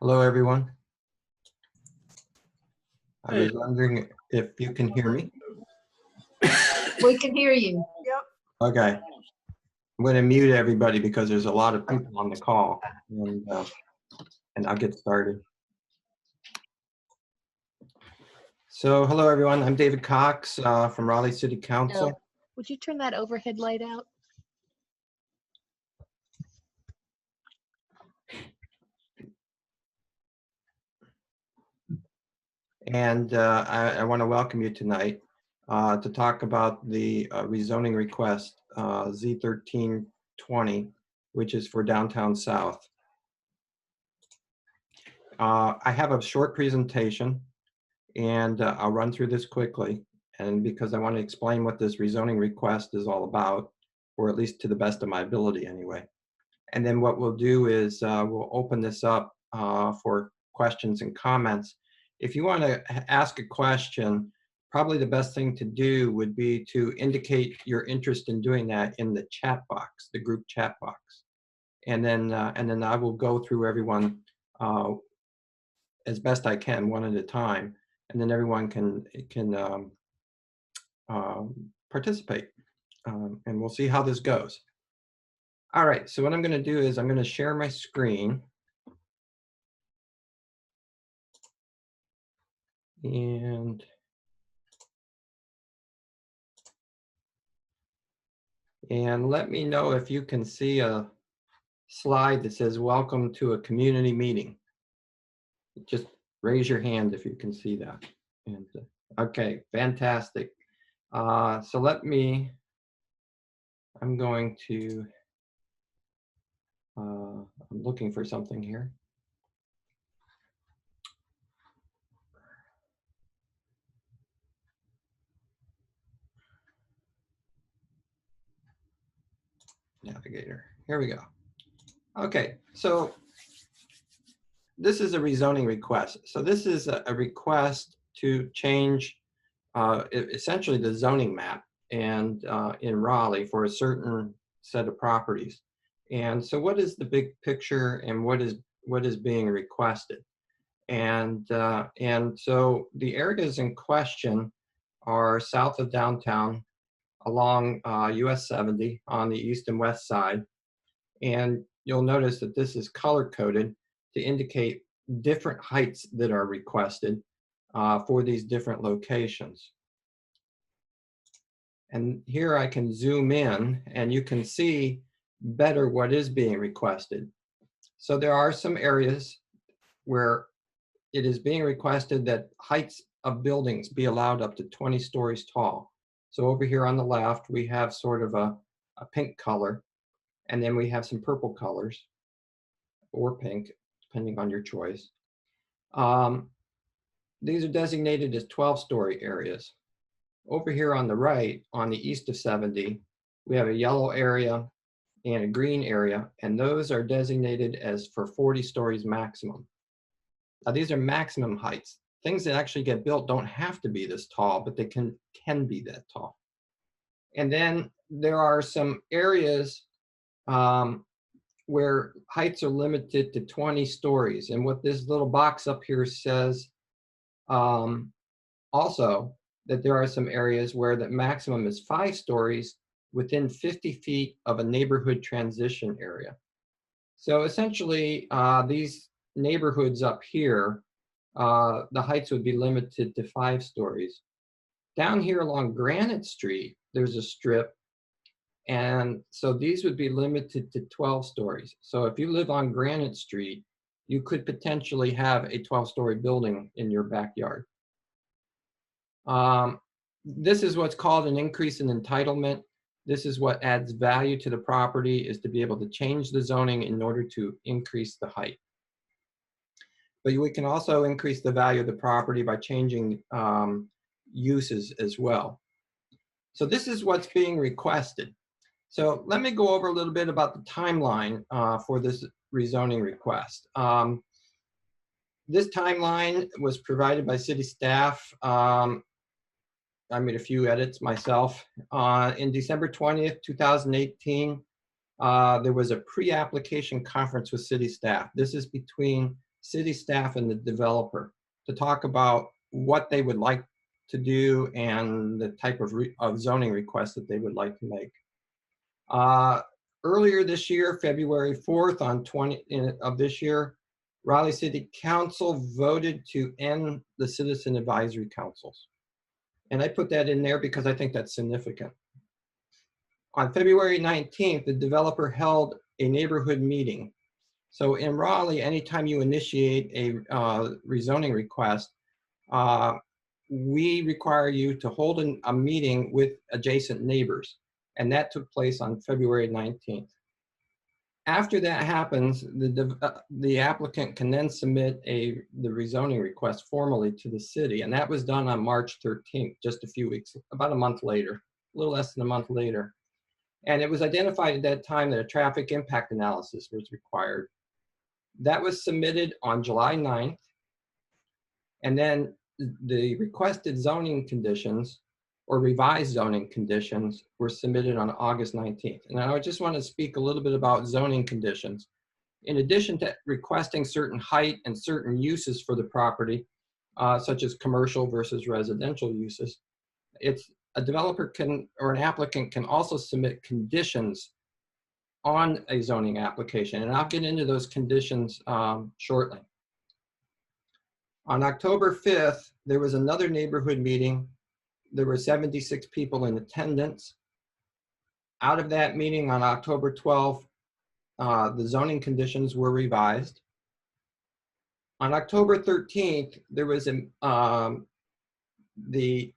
Hello, everyone. I Hey. was wondering if you can hear me. We can hear you. Yep. Okay. I'm going to mute everybody because there's a lot of people on the call, and I'll get started. So, hello, everyone. I'm David Cox from Raleigh City Council. Bill, would you turn that overhead light out? And I want to welcome you tonight to talk about the rezoning request Z1320, which is for downtown South. I have a short presentation, and I'll run through this quickly. And because I want to explain what this rezoning request is all about, or at least to the best of my ability anyway. And then what we'll do is we'll open this up for questions and comments. If you want to ask a question, probably the best thing to do would be to indicate your interest in doing that in the chat box, the group chat box. And then I will go through everyone as best I can, one at a time, and then everyone can participate, and we'll see how this goes. All right, so what I'm going to do is I'm going to share my screen. And let me know if you can see a slide that says welcome to a community meeting. Just raise your hand if you can see that. And okay, fantastic. So I'm going to, I'm looking for something here. Navigator, here we go. Okay, so this is a rezoning request. So this is a request to change essentially the zoning map and in Raleigh for a certain set of properties. And so what is the big picture and what is being requested? And so the areas in question are south of downtown along US 70 on the east and west side. And you'll notice that this is color coded to indicate different heights that are requested for these different locations. And here I can zoom in and you can see better what is being requested. So there are some areas where it is being requested that heights of buildings be allowed up to 20 stories tall. So over here on the left, we have sort of a pink color, and then we have some purple colors or pink, depending on your choice. These are designated as 12-story areas. Over here on the right, on the east of 70, we have a yellow area and a green area, and those are designated as for 40 stories maximum. Now, these are maximum heights. Things that actually get built don't have to be this tall, but they can be that tall. And then there are some areas where heights are limited to 20 stories. And what this little box up here says also that there are some areas where the maximum is 5 stories within 50 feet of a neighborhood transition area. So essentially, these neighborhoods up here, the heights would be limited to 5 stories. Down here along Granite Street, there's a strip, and so these would be limited to 12 stories. So if you live on Granite Street, you could potentially have a 12-story building in your backyard. This is what's called an increase in entitlement. This is what adds value to the property, is to be able to change the zoning in order to increase the height. But we can also increase the value of the property by changing uses as well. So this is what's being requested. So let me go over a little bit about the timeline for this rezoning request. This timeline was provided by city staff. I made a few edits myself. In December 20th, 2018, there was a pre-application conference with city staff. This is between city staff and the developer to talk about what they would like to do and the type of zoning request that they would like to make. Earlier this year, February 4th of this year, Raleigh City Council voted to end the citizen advisory councils. And I put that in there because I think that's significant. On February 19th, the developer held a neighborhood meeting. So in Raleigh, anytime you initiate a rezoning request, we require you to hold a meeting with adjacent neighbors. And that took place on February 19th. After that happens, the applicant can then submit the rezoning request formally to the city. And that was done on March 13th, just a few weeks, about a month later, a little less than a month later. And it was identified at that time that a traffic impact analysis was required. That was submitted on July 9th. And then the requested zoning conditions or revised zoning conditions were submitted on August 19th. And I just want to speak a little bit about zoning conditions. In addition to requesting certain height and certain uses for the property, such as commercial versus residential uses, a developer or an applicant can also submit conditions on a zoning application. And I'll get into those conditions shortly. On October 5th, there was another neighborhood meeting. There were 76 people in attendance. Out of that meeting on October 12th, the zoning conditions were revised. On October 13th, there was the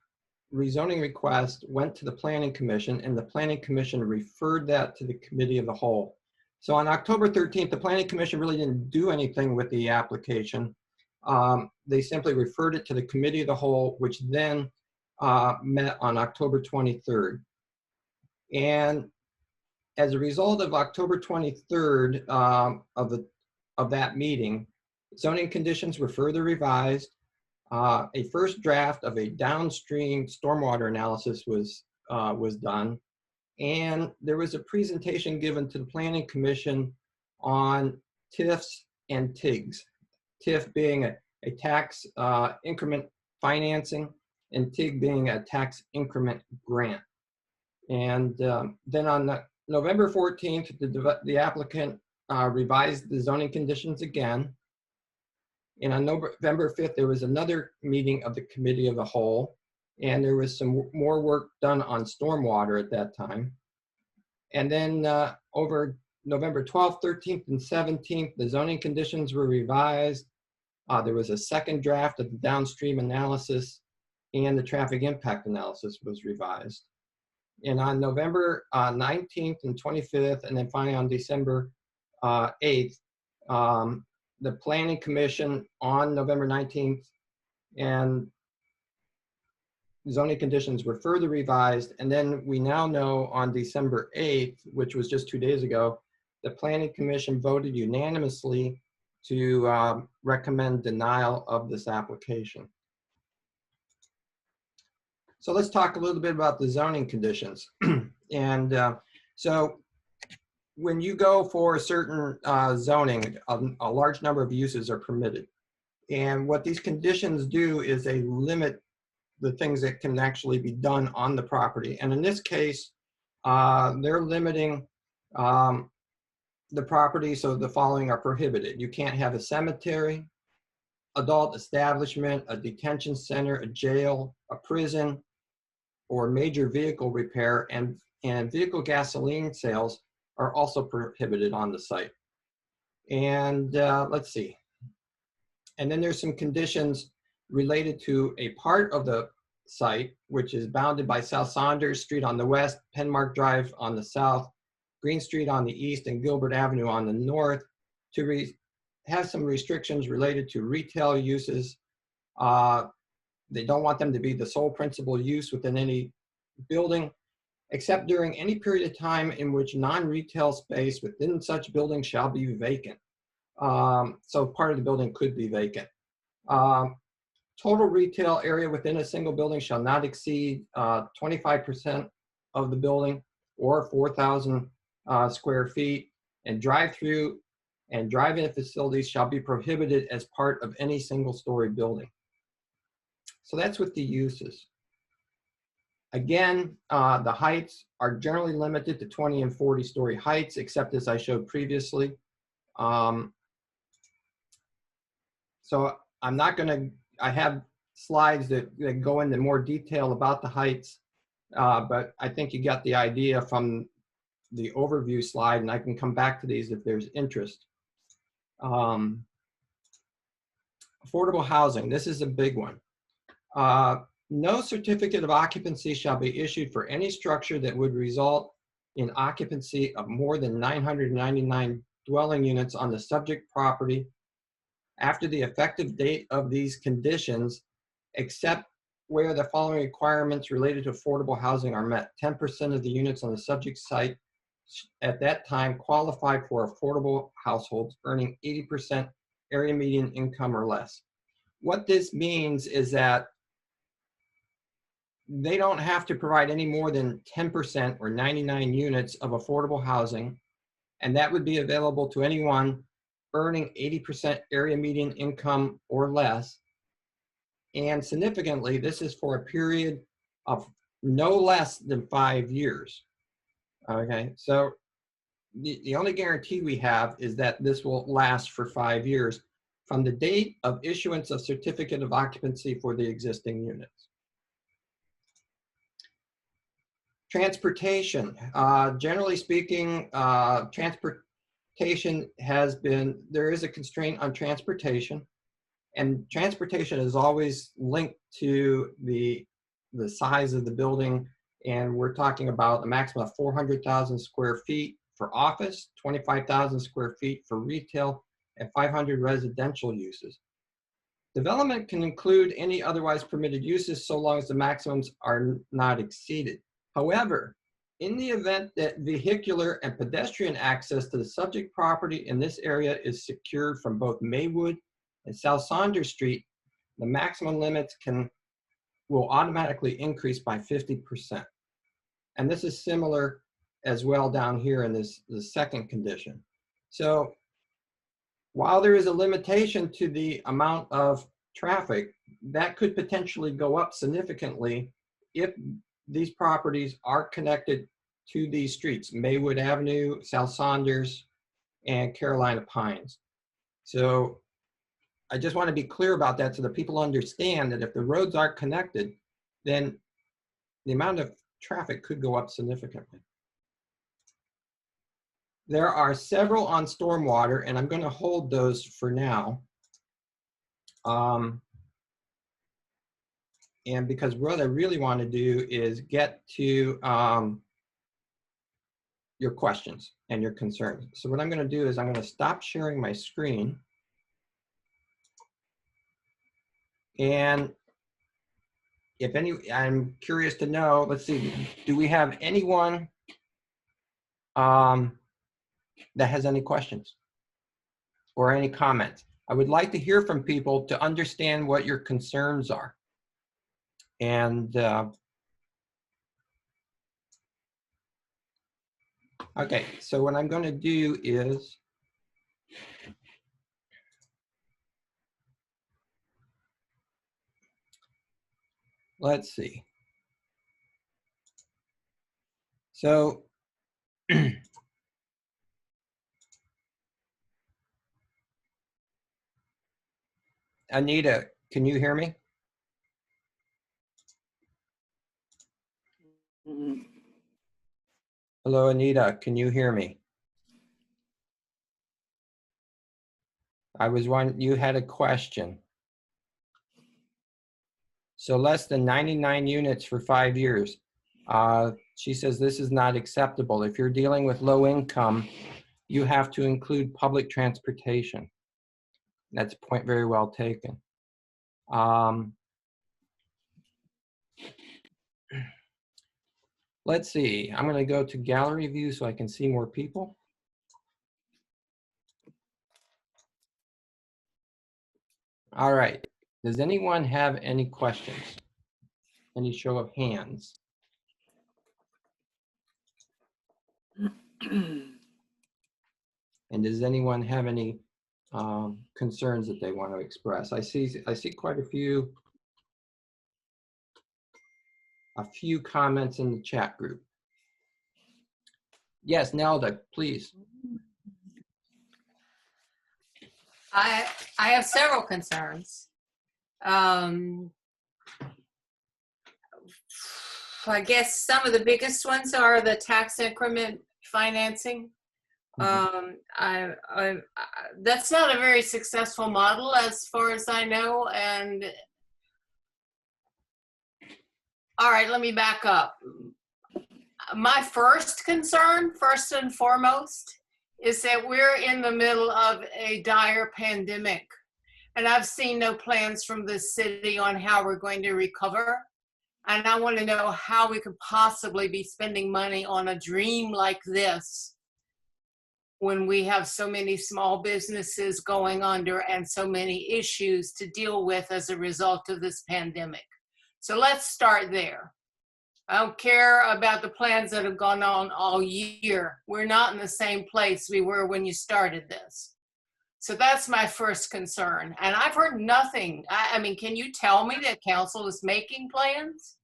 rezoning request went to the Planning Commission, and the Planning Commission referred that to the Committee of the Whole. So on October 13th, the Planning Commission really didn't do anything with the application. They simply referred it to the Committee of the Whole, which then met on October 23rd. And as a result of October 23rd of that meeting, zoning conditions were further revised. A first draft of a downstream stormwater analysis was done. And there was a presentation given to the Planning Commission on TIFs and TIGs. TIF being a tax increment financing, and TIG being a tax increment grant. And then on November 14th, the applicant revised the zoning conditions again. And on November 5th, there was another meeting of the Committee of the Whole, and there was some more work done on stormwater at that time. And then over November 12th, 13th, and 17th, the zoning conditions were revised. There was a second draft of the downstream analysis, and the traffic impact analysis was revised. And on November 19th and 25th, and then finally on December 8th, the Planning Commission on November 19th and zoning conditions were further revised. And then we now know on December 8th, which was just 2 days ago, the Planning Commission voted unanimously to recommend denial of this application. So let's talk a little bit about the zoning conditions. And so when you go for a certain zoning, a large number of uses are permitted. And what these conditions do is they limit the things that can actually be done on the property. And in this case, they're limiting the property, so the following are prohibited. You can't have a cemetery, adult establishment, a detention center, a jail, a prison, or major vehicle repair, and vehicle gasoline sales are also prohibited on the site. And let's see. And then there's some conditions related to a part of the site, which is bounded by South Saunders Street on the west, Penmark Drive on the south, Green Street on the east, and Gilbert Avenue on the north, to have some restrictions related to retail uses. They don't want them to be the sole principal use within any building, except during any period of time in which non-retail space within such building shall be vacant. So part of the building could be vacant. Total retail area within a single building shall not exceed 25% of the building, or 4,000 square feet, and drive-through and drive-in facilities shall be prohibited as part of any single-story building. So that's with the uses. Again, the heights are generally limited to 20 and 40-story heights, except as I showed previously. So I'm not going to, I have slides that go into more detail about the heights, but I think you got the idea from the overview slide, and I can come back to these if there's interest. Affordable housing, this is a big one. No certificate of occupancy shall be issued for any structure that would result in occupancy of more than 999 dwelling units on the subject property after the effective date of these conditions, except where the following requirements related to affordable housing are met. 10% of the units on the subject site at that time qualify for affordable households earning 80% area median income or less. What this means is that they don't have to provide any more than 10% or 99 units of affordable housing, and that would be available to anyone earning 80% area median income or less. And significantly, this is for a period of no less than 5 years. Okay, so the only guarantee we have is that this will last for 5 years from the date of issuance of certificate of occupancy for the existing units. Transportation, generally speaking, transportation has been, there is a constraint on transportation, and transportation is always linked to the size of the building, and we're talking about a maximum of 400,000 square feet for office, 25,000 square feet for retail, and 500 residential uses. Development can include any otherwise permitted uses so long as the maximums are not exceeded. However, in the event that vehicular and pedestrian access to the subject property in this area is secured from both Maywood and South Saunders Street, the maximum limits will automatically increase by 50%. And this is similar as well down here in the second condition. So while there is a limitation to the amount of traffic, that could potentially go up significantly if these properties are connected to these streets, Maywood Avenue, South Saunders, and Carolina Pines. So I just want to be clear about that so that people understand that if the roads aren't connected, then the amount of traffic could go up significantly. There are several on stormwater, and I'm going to hold those for now. And because what I really want to do is get to your questions and your concerns. So what I'm going to do is I'm going to stop sharing my screen. And if I'm curious to know, let's see, do we have anyone that has any questions or any comments? I would like to hear from people to understand what your concerns are. And okay, so what I'm going to do is let's see. So Anita, can you hear me? Hello, Anita, can you hear me? You had a question. So less than 99 units for 5 years. She says this is not acceptable. If you're dealing with low income, you have to include public transportation. That's a point very well taken. Let's see, I'm going to go to gallery view so I can see more people. All right, does anyone have any questions? Any show of hands? And does anyone have any concerns that they want to express? I see quite a few comments in the chat group. Yes, Nelda, please. I have several concerns. I guess some of the biggest ones are the tax increment financing. That's not a very successful model as far as I know. And all right, let me back up. My first concern, first and foremost, is that we're in the middle of a dire pandemic. And I've seen no plans from the city on how we're going to recover. And I want to know how we could possibly be spending money on a dream like this when we have so many small businesses going under and so many issues to deal with as a result of this pandemic. So let's start there. I don't care about the plans that have gone on all year. We're not in the same place we were when you started this. So that's my first concern. And I've heard nothing. I mean, can you tell me that council is making plans?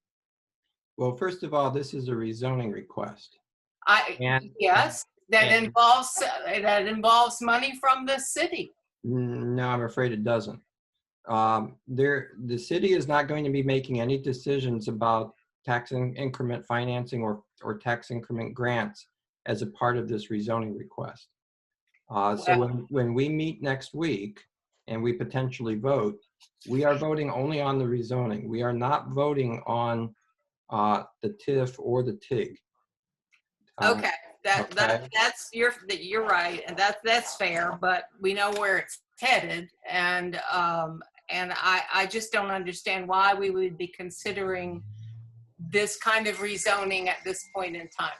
Well, first of all, this is a rezoning request. Yes, that involves money from the city. No, I'm afraid it doesn't. The city is not going to be making any decisions about tax increment financing or tax increment grants as a part of this rezoning request. So when we meet next week and we potentially vote, we are voting only on the rezoning. We are not voting on the TIF or the TIG. Okay, that's you're right, and that's fair. But we know where it's headed, and I just don't understand why we would be considering this kind of rezoning at this point in time.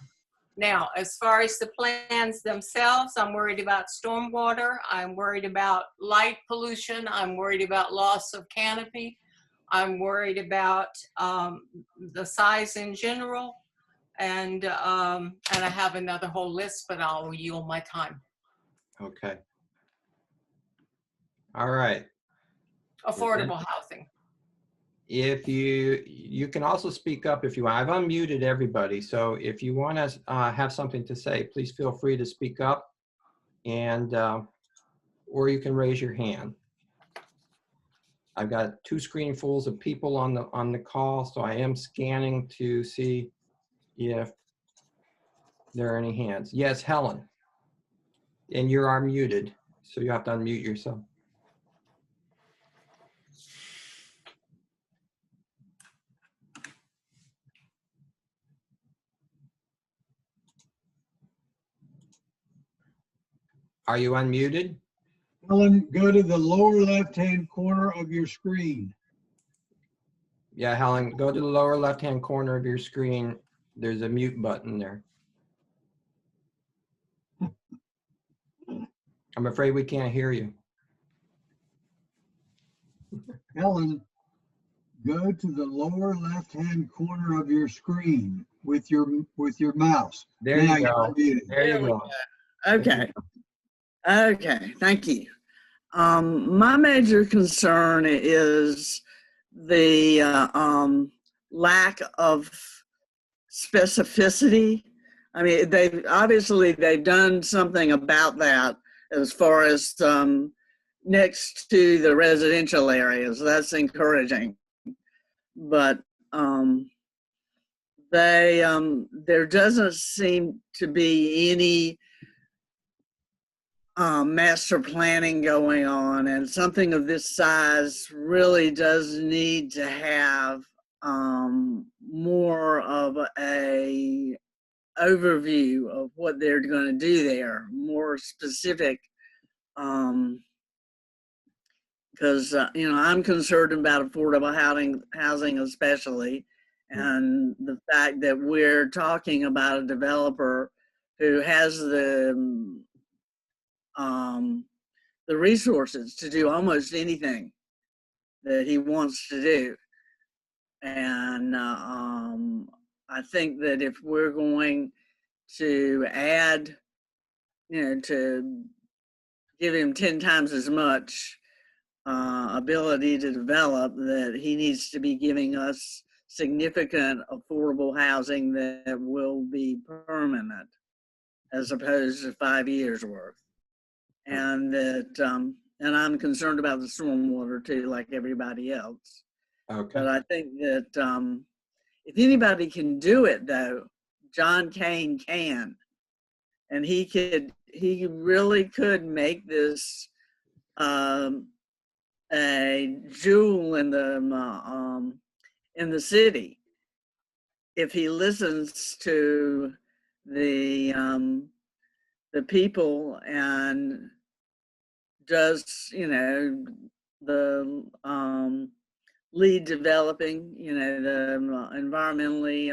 Now, as far as the plans themselves, I'm worried about stormwater. I'm worried about light pollution. I'm worried about loss of canopy. I'm worried about the size in general. And I have another whole list, but I'll yield my time. Okay. All right. Affordable housing. If you can also speak up if you want. I've unmuted everybody, so if you want to have something to say, please feel free to speak up, and or you can raise your hand. I've got 2 screenfuls of people on the call, so I am scanning to see if there are any hands. Yes, Helen, and you are muted, so you have to unmute yourself. Are you unmuted? Helen, go to the lower left-hand corner of your screen. Yeah, Helen, go to the lower left-hand corner of your screen. There's a mute button there. I'm afraid we can't hear you. Helen, go to the lower left-hand corner of your screen with your mouse. There Now you go. you're There you go. Okay. Okay, thank you. My major concern is the lack of specificity. I mean, they've done something about that as far as next to the residential areas. That's encouraging. But there doesn't seem to be any master planning going on, and something of this size really does need to have more of a overview of what they're going to do there, more specific, because I'm concerned about affordable housing especially, and the fact that we're talking about a developer who has the resources to do almost anything that he wants to do. And I think that if we're going to add, to give him 10 times as much ability to develop, that he needs to be giving us significant affordable housing that will be permanent as opposed to 5 years worth. And that, and I'm concerned about the stormwater too, like everybody else. Okay. But I think that if anybody can do it though, John Kane can. And he really could make this a jewel in the city if he listens to the people and does, you know, the lead developing, you know, the environmentally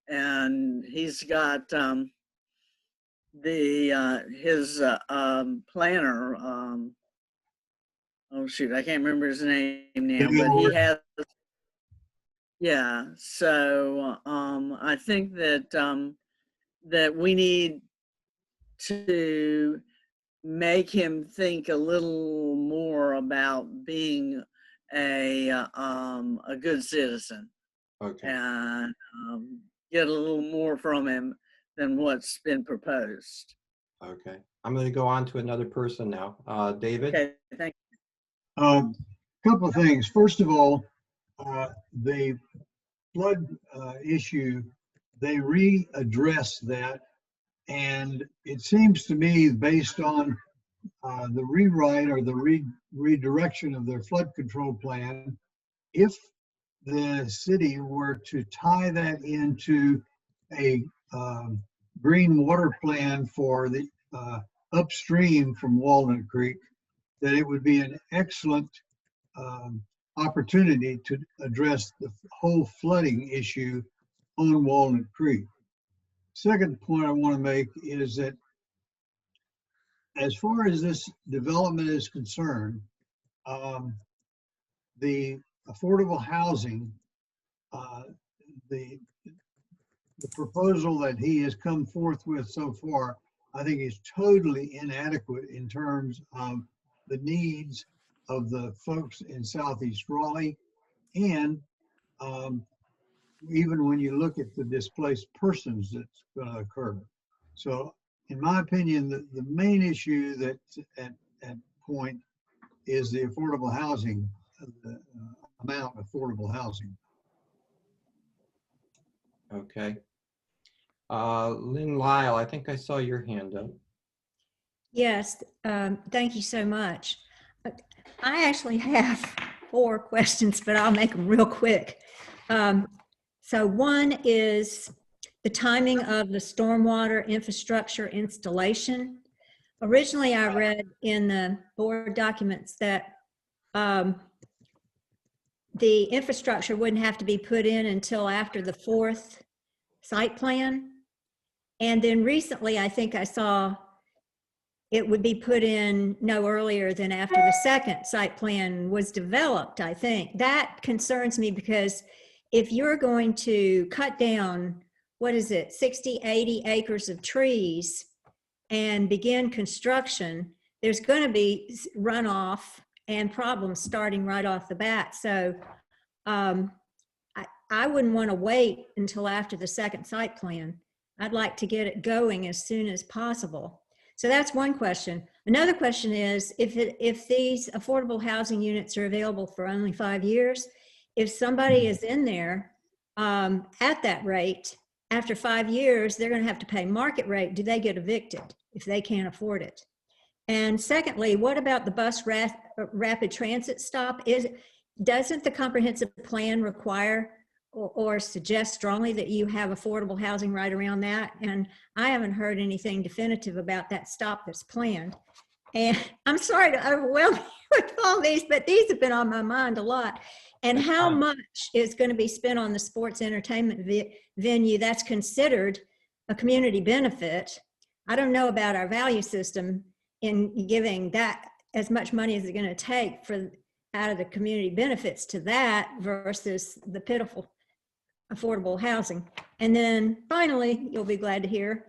and he's got his planner, oh shoot, I can't remember his name now, but he has, yeah. So I think that that we need to make him think a little more about being a good citizen, Okay. and get a little more from him than what's been proposed. Okay. I'm going to go on to another person now. David? Okay, thank Couple of things. First of all, the flood issue, they readdressed that. And it seems to me, based on the rewrite or the redirection of their flood control plan, if the city were to tie that into a green water plan for the upstream from Walnut Creek, that it would be an excellent opportunity to address the whole flooding issue on Walnut Creek. Second point I want to make is that as far as this development is concerned, the affordable housing, the proposal that he has come forth with so far, I think is totally inadequate in terms of the needs of the folks in Southeast Raleigh, and even when you look at the displaced persons that's going to occur. So in my opinion, the main issue that at point is the affordable housing, the amount of affordable housing. Okay. Lynn Lyle, I think I saw your hand up. Yes, thank you so much. I actually have 4 questions, but I'll make them real quick. So one is the timing of the stormwater infrastructure installation. Originally, I read in the board documents that the infrastructure wouldn't have to be put in until after the 4th site plan. And then recently, I think I saw it would be put in no earlier than after the 2nd site plan was developed, I think. That concerns me because if you're going to cut down, what is it, 60, 80 acres of trees and begin construction, there's going to be runoff and problems starting right off the bat. So I wouldn't want to wait until after the 2nd site plan. I'd like to get it going as soon as possible. So that's one question. Another question is, if these affordable housing units are available for only 5 years, if somebody is in there at that rate, after 5 years, they're going to have to pay market rate. Do they get evicted if they can't afford it? And secondly, what about the bus rapid transit stop? Doesn't the comprehensive plan require or suggest strongly that you have affordable housing right around that? And I haven't heard anything definitive about that stop that's planned. And I'm sorry to overwhelm you with all these, but these have been on my mind a lot. And how much is going to be spent on the sports entertainment venue that's considered a community benefit? I don't know about our value system in giving that as much money as it's going to take for out of the community benefits to that versus the pitiful affordable housing. And then finally, you'll be glad to hear,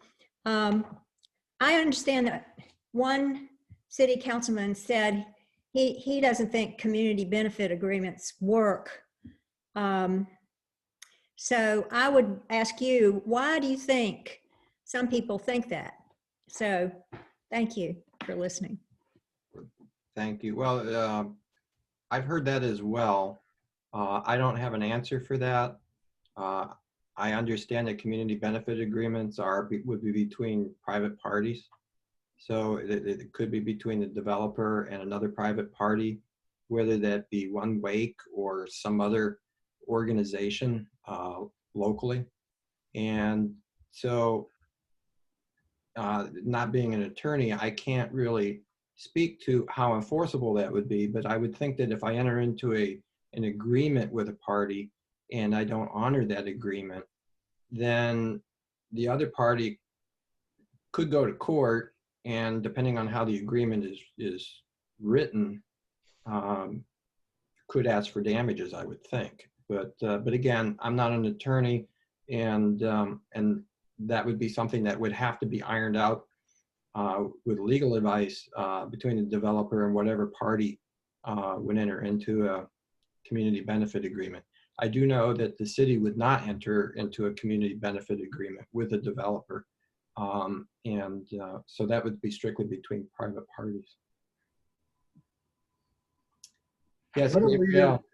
I understand that one city councilman said he doesn't think community benefit agreements work. So I would ask you, why do you think some people think that? So thank you for listening. Thank you. Well, I've heard that as well. I don't have an answer for that. I understand that community benefit agreements would be between private parties. So it could be between the developer and another private party, whether that be One Wake or some other organization locally. And so not being an attorney, I can't really speak to how enforceable that would be, but I would think that if I enter into an agreement with a party and I don't honor that agreement, then the other party could go to court, and depending on how the agreement is written, could ask for damages, I would think. But again, I'm not an attorney, and that would be something that would have to be ironed out with legal advice between the developer and whatever party would enter into a community benefit agreement. I do know that the city would not enter into a community benefit agreement with a developer. So that would be strictly between private parties. Yes, Gabrielle.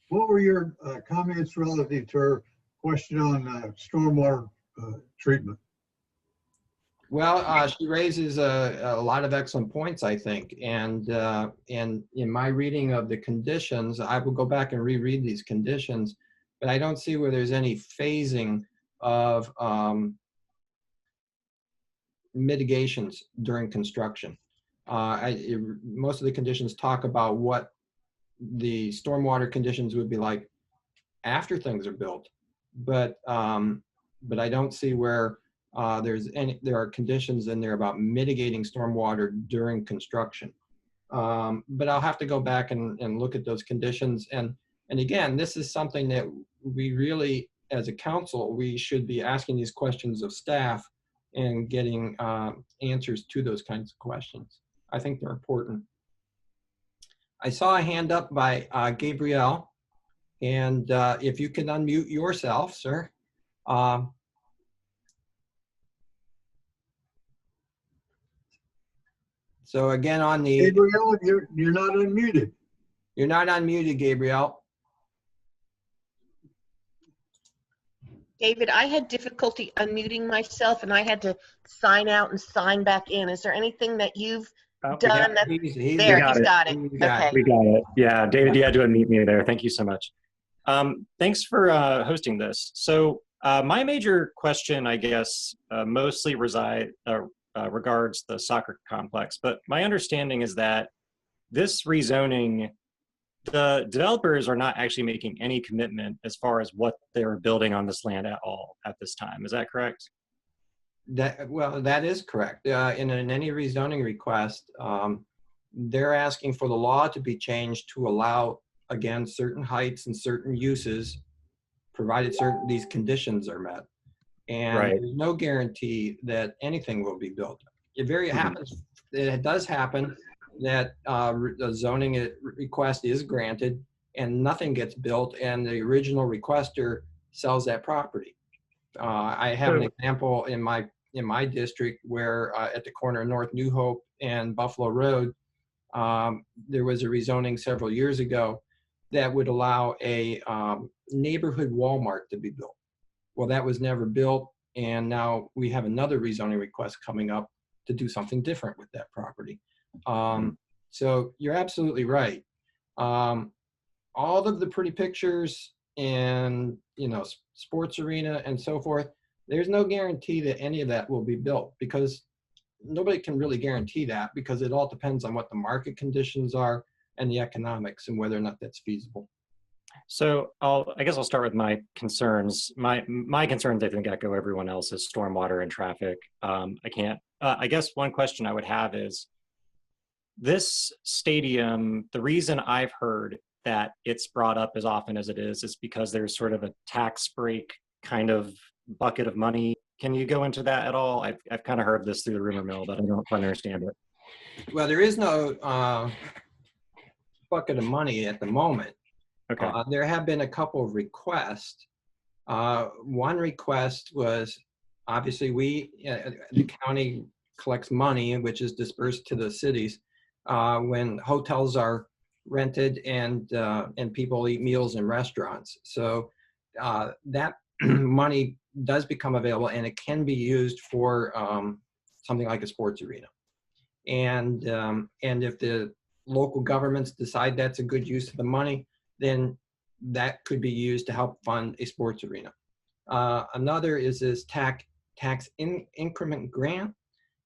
What were your comments relative to her question on stormwater treatment? Well, she raises a lot of excellent points, I think. And in my reading of the conditions, I will go back and reread these conditions, but I don't see where there's any phasing of mitigations during construction. Most of the conditions talk about what the stormwater conditions would be like after things are built, but I don't see where there are conditions in there about mitigating stormwater during construction. But I'll have to go back and look at those conditions. And again, this is something that we really, as a council, we should be asking these questions of staff and getting answers to those kinds of questions. I think they're important. I saw a hand up by Gabrielle, and if you can unmute yourself, sir. So again, on the— Gabrielle, you're not unmuted. You're not unmuted, Gabrielle. David, I had difficulty unmuting myself and I had to sign out and sign back in. Is there anything that you've done? That He's there, got he's it. got it. He's got Okay. We got it. Yeah, David, you had to unmute me there. Thank you so much. Thanks for hosting this. So my major question, I guess, mostly regards the soccer complex. But my understanding is that this rezoning, the developers are not actually making any commitment as far as what they're building on this land at all at this time. Is that correct? Well, that is correct. In any rezoning request, they're asking for the law to be changed to allow, again, certain heights and certain uses, provided these conditions are met. And Right. there's no guarantee that anything will be built. It does happen that the zoning request is granted and nothing gets built, and the original requester sells that property. I have an example in my district where at the corner of North New Hope and Buffalo Road, there was a rezoning several years ago that would allow a neighborhood Walmart to be built. Well, that was never built, and now we have another rezoning request coming up to do something different with that property. So you're absolutely right. All of the pretty pictures and, sports arena and so forth, there's no guarantee that any of that will be built, because nobody can really guarantee that, because it all depends on what the market conditions are and the economics and whether or not that's feasible. So I guess I'll start with my concerns. My concerns, I think, echo everyone else's: stormwater and traffic. I guess one question I would have is, this stadium, the reason I've heard that it's brought up as often as it is because there's sort of a tax break kind of bucket of money Can you go into that at all? I've kind of heard this through the rumor mill, but I don't quite understand it. Well, there is no bucket of money at the moment. Okay. There have been a couple of requests. One request was, obviously, the county collects money, which is dispersed to the cities when hotels are rented and people eat meals in restaurants. So that money does become available, and it can be used for something like a sports arena. And if the local governments decide that's a good use of the money, then that could be used to help fund a sports arena. Another is this tax increment grant,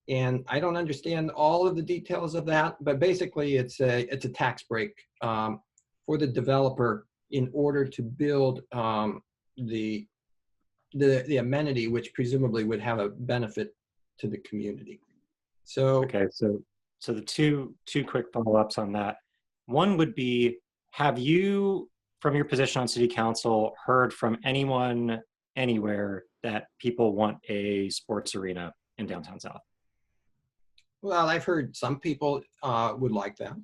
and I don't understand all of the details of that, but basically it's a tax break for the developer in order to build the amenity, which presumably would have a benefit to the community. So Okay, so the two quick follow-ups on that. One would be, have you, from your position on city council, heard from anyone anywhere that people want a sports arena in downtown South? well, I've heard some people would like that.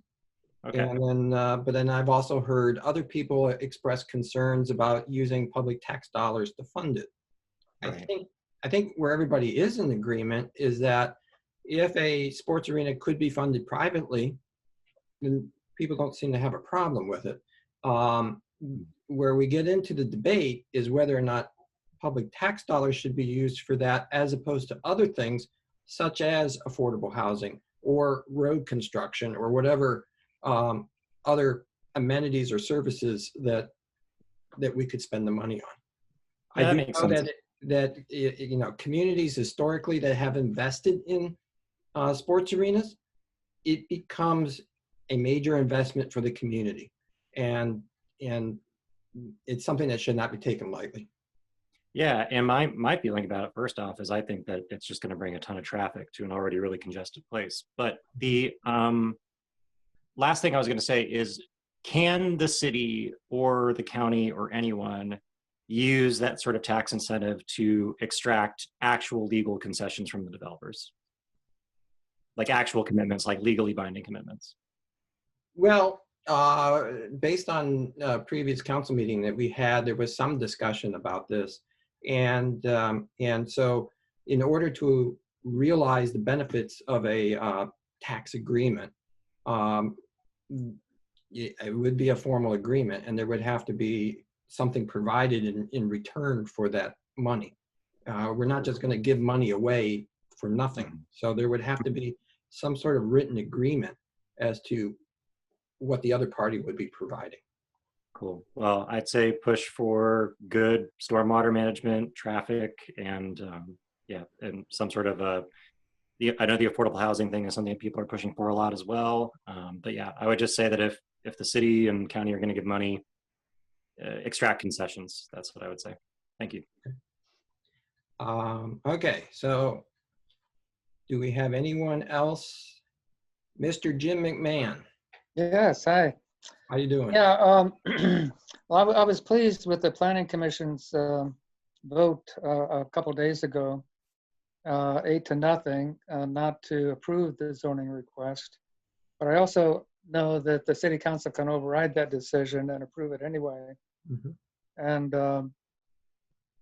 Okay. And then, but then I've also heard other people express concerns about using public tax dollars to fund it. Right. I think where everybody is in agreement is that if a sports arena could be funded privately, then people don't seem to have a problem with it. Where we get into the debate is whether or not public tax dollars should be used for that, as opposed to other things such as affordable housing or road construction or whatever other amenities or services that we could spend the money on. Yeah, I that do makes know sense. that you know, communities historically that have invested in sports arenas, it becomes a major investment for the community, and it's something that should not be taken lightly. Yeah, and my feeling about it, first off, is I think that it's just going to bring a ton of traffic to an already really congested place. But the last thing I was going to say is, can the city or the county or anyone use that sort of tax incentive to extract actual legal concessions from the developers? Like actual commitments, like legally binding commitments? Well, based on a previous council meeting that we had, there was some discussion about this. And so in order to realize the benefits of a tax agreement, it would be a formal agreement, and there would have to be something provided in return for that money. We're not just going to give money away for nothing. So there would have to be some sort of written agreement as to what the other party would be providing. Cool. Well, I'd say push for good stormwater management, traffic, and yeah, and some sort of I know the affordable housing thing is something people are pushing for a lot as well. But yeah, I would just say that if the city and county are going to give money, extract concessions. That's what I would say. Thank you. Okay, so do we have anyone else? Mr. Jim McMahon, Yes, hi. how you doing? Yeah, well, I was pleased with the Planning Commission's vote a couple days ago, 8-0, not to approve the zoning request. But I also know that the City Council can override that decision and approve it anyway. Mhm. And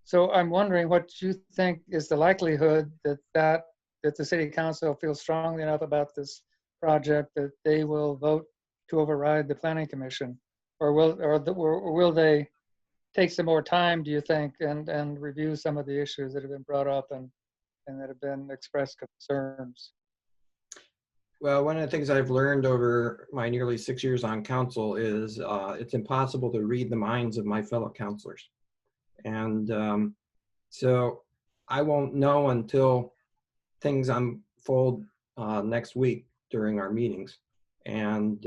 so I'm wondering what you think is the likelihood that the City Council feels strongly enough about this project that they will vote to override the Planning Commission, or will they take some more time, do you think, and review some of the issues that have been brought up and that have been expressed concerns? Well, one of the things I've learned over my nearly 6 years on council is it's impossible to read the minds of my fellow councilors. And so I won't know until things unfold next week during our meetings. And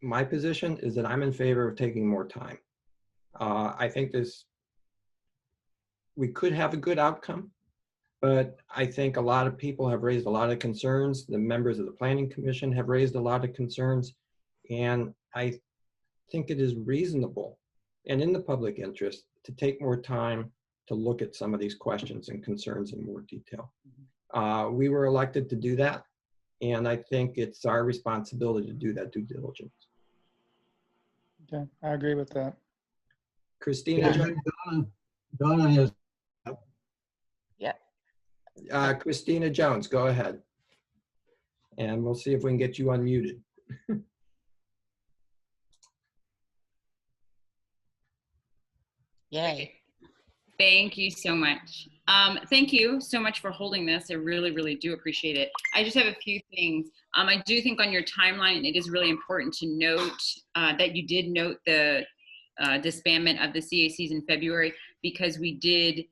my position is that I'm in favor of taking more time. I think we could have a good outcome, but I think a lot of people have raised a lot of concerns. The members of the Planning Commission have raised a lot of concerns. And I think it is reasonable and in the public interest to take more time to look at some of these questions and concerns in more detail. We were elected to do that, and I think it's our responsibility to do that due diligence. Okay, I agree with that. Christina, Donna has, Christina Jones, go ahead. And we'll see if we can get you unmuted. Yay. Thank you so much. Thank you so much for holding this. I really, really do appreciate it. I just have a few things. I do think on your timeline, it is really important to note that you did note the disbandment of the CACs in February, because we did,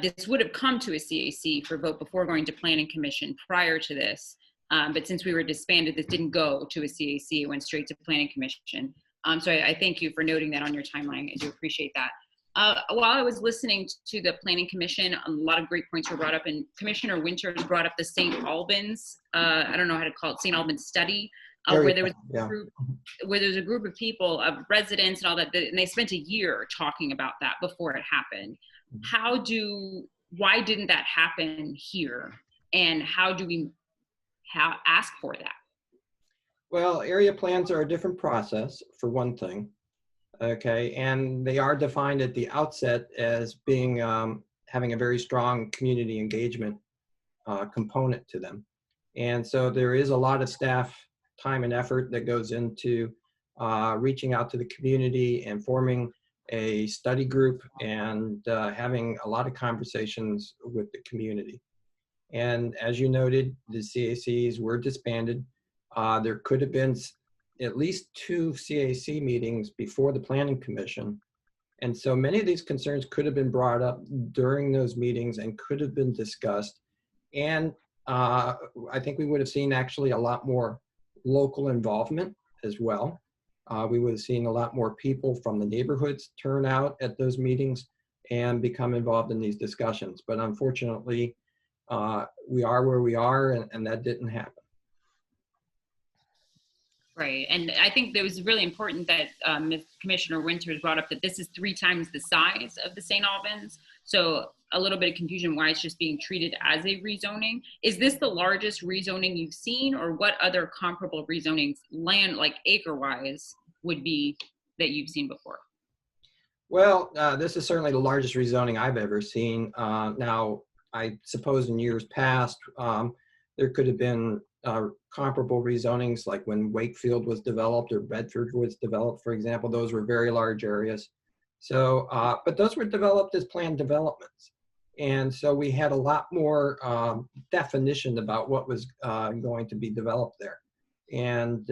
this would have come to a CAC for vote before going to Planning Commission prior to this. But since we were disbanded, this didn't go to a CAC, it went straight to Planning Commission. So I thank you for noting that on your timeline. I do appreciate that. While I was listening to the Planning Commission, a lot of great points were brought up, and Commissioner Winters brought up the St. Albans, I don't know how to call it, St. Albans study, where there was a group of people, of residents and all that, and they spent a year talking about that before it happened. Why didn't that happen here? And how do we ask for that? Well, area plans are a different process, for one thing. Okay, and they are defined at the outset as being having a very strong community engagement component to them. And so there is a lot of staff time and effort that goes into reaching out to the community and forming a study group and having a lot of conversations with the community. And as you noted, the CACs were disbanded. There could have been at least 2 CAC meetings before the Planning Commission. And so many of these concerns could have been brought up during those meetings and could have been discussed. And I think we would have seen actually a lot more local involvement as well. We would have seen a lot more people from the neighborhoods turn out at those meetings and become involved in these discussions. But unfortunately, we are where we are, and that didn't happen. Right, and I think it was really important that Commissioner Winters brought up that this is 3 times the size of the St. Albans. So a little bit of confusion why it's just being treated as a rezoning. Is this the largest rezoning you've seen, or what other comparable rezonings, land like acre-wise, would be that you've seen before? Well, this is certainly the largest rezoning I've ever seen. Now, I suppose in years past, there could have been comparable rezonings, like when Wakefield was developed or Bedford was developed, for example. Those were very large areas. So, but those were developed as planned developments. And so we had a lot more definition about what was going to be developed there. And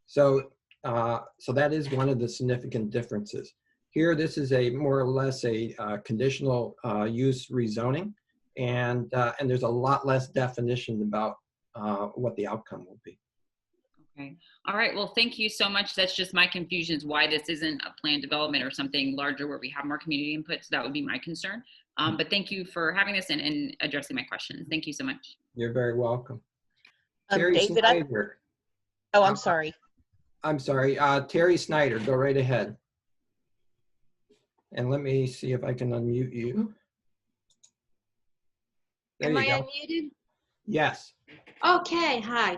so that is one of the significant differences. Here, this is a more or less a conditional use rezoning, and there's a lot less definition about what the outcome will be. Okay. All right. Well, thank you so much. That's just my confusion is why this isn't a planned development or something larger where we have more community input. So that would be my concern. But thank you for having this and addressing my questions. Thank you so much. You're very welcome. Terry David, Snyder. I'm sorry. I'm sorry. Terry Snyder, go right ahead. And let me see if I can unmute you. There Am you I go. unmuted? Yes. Okay, hi.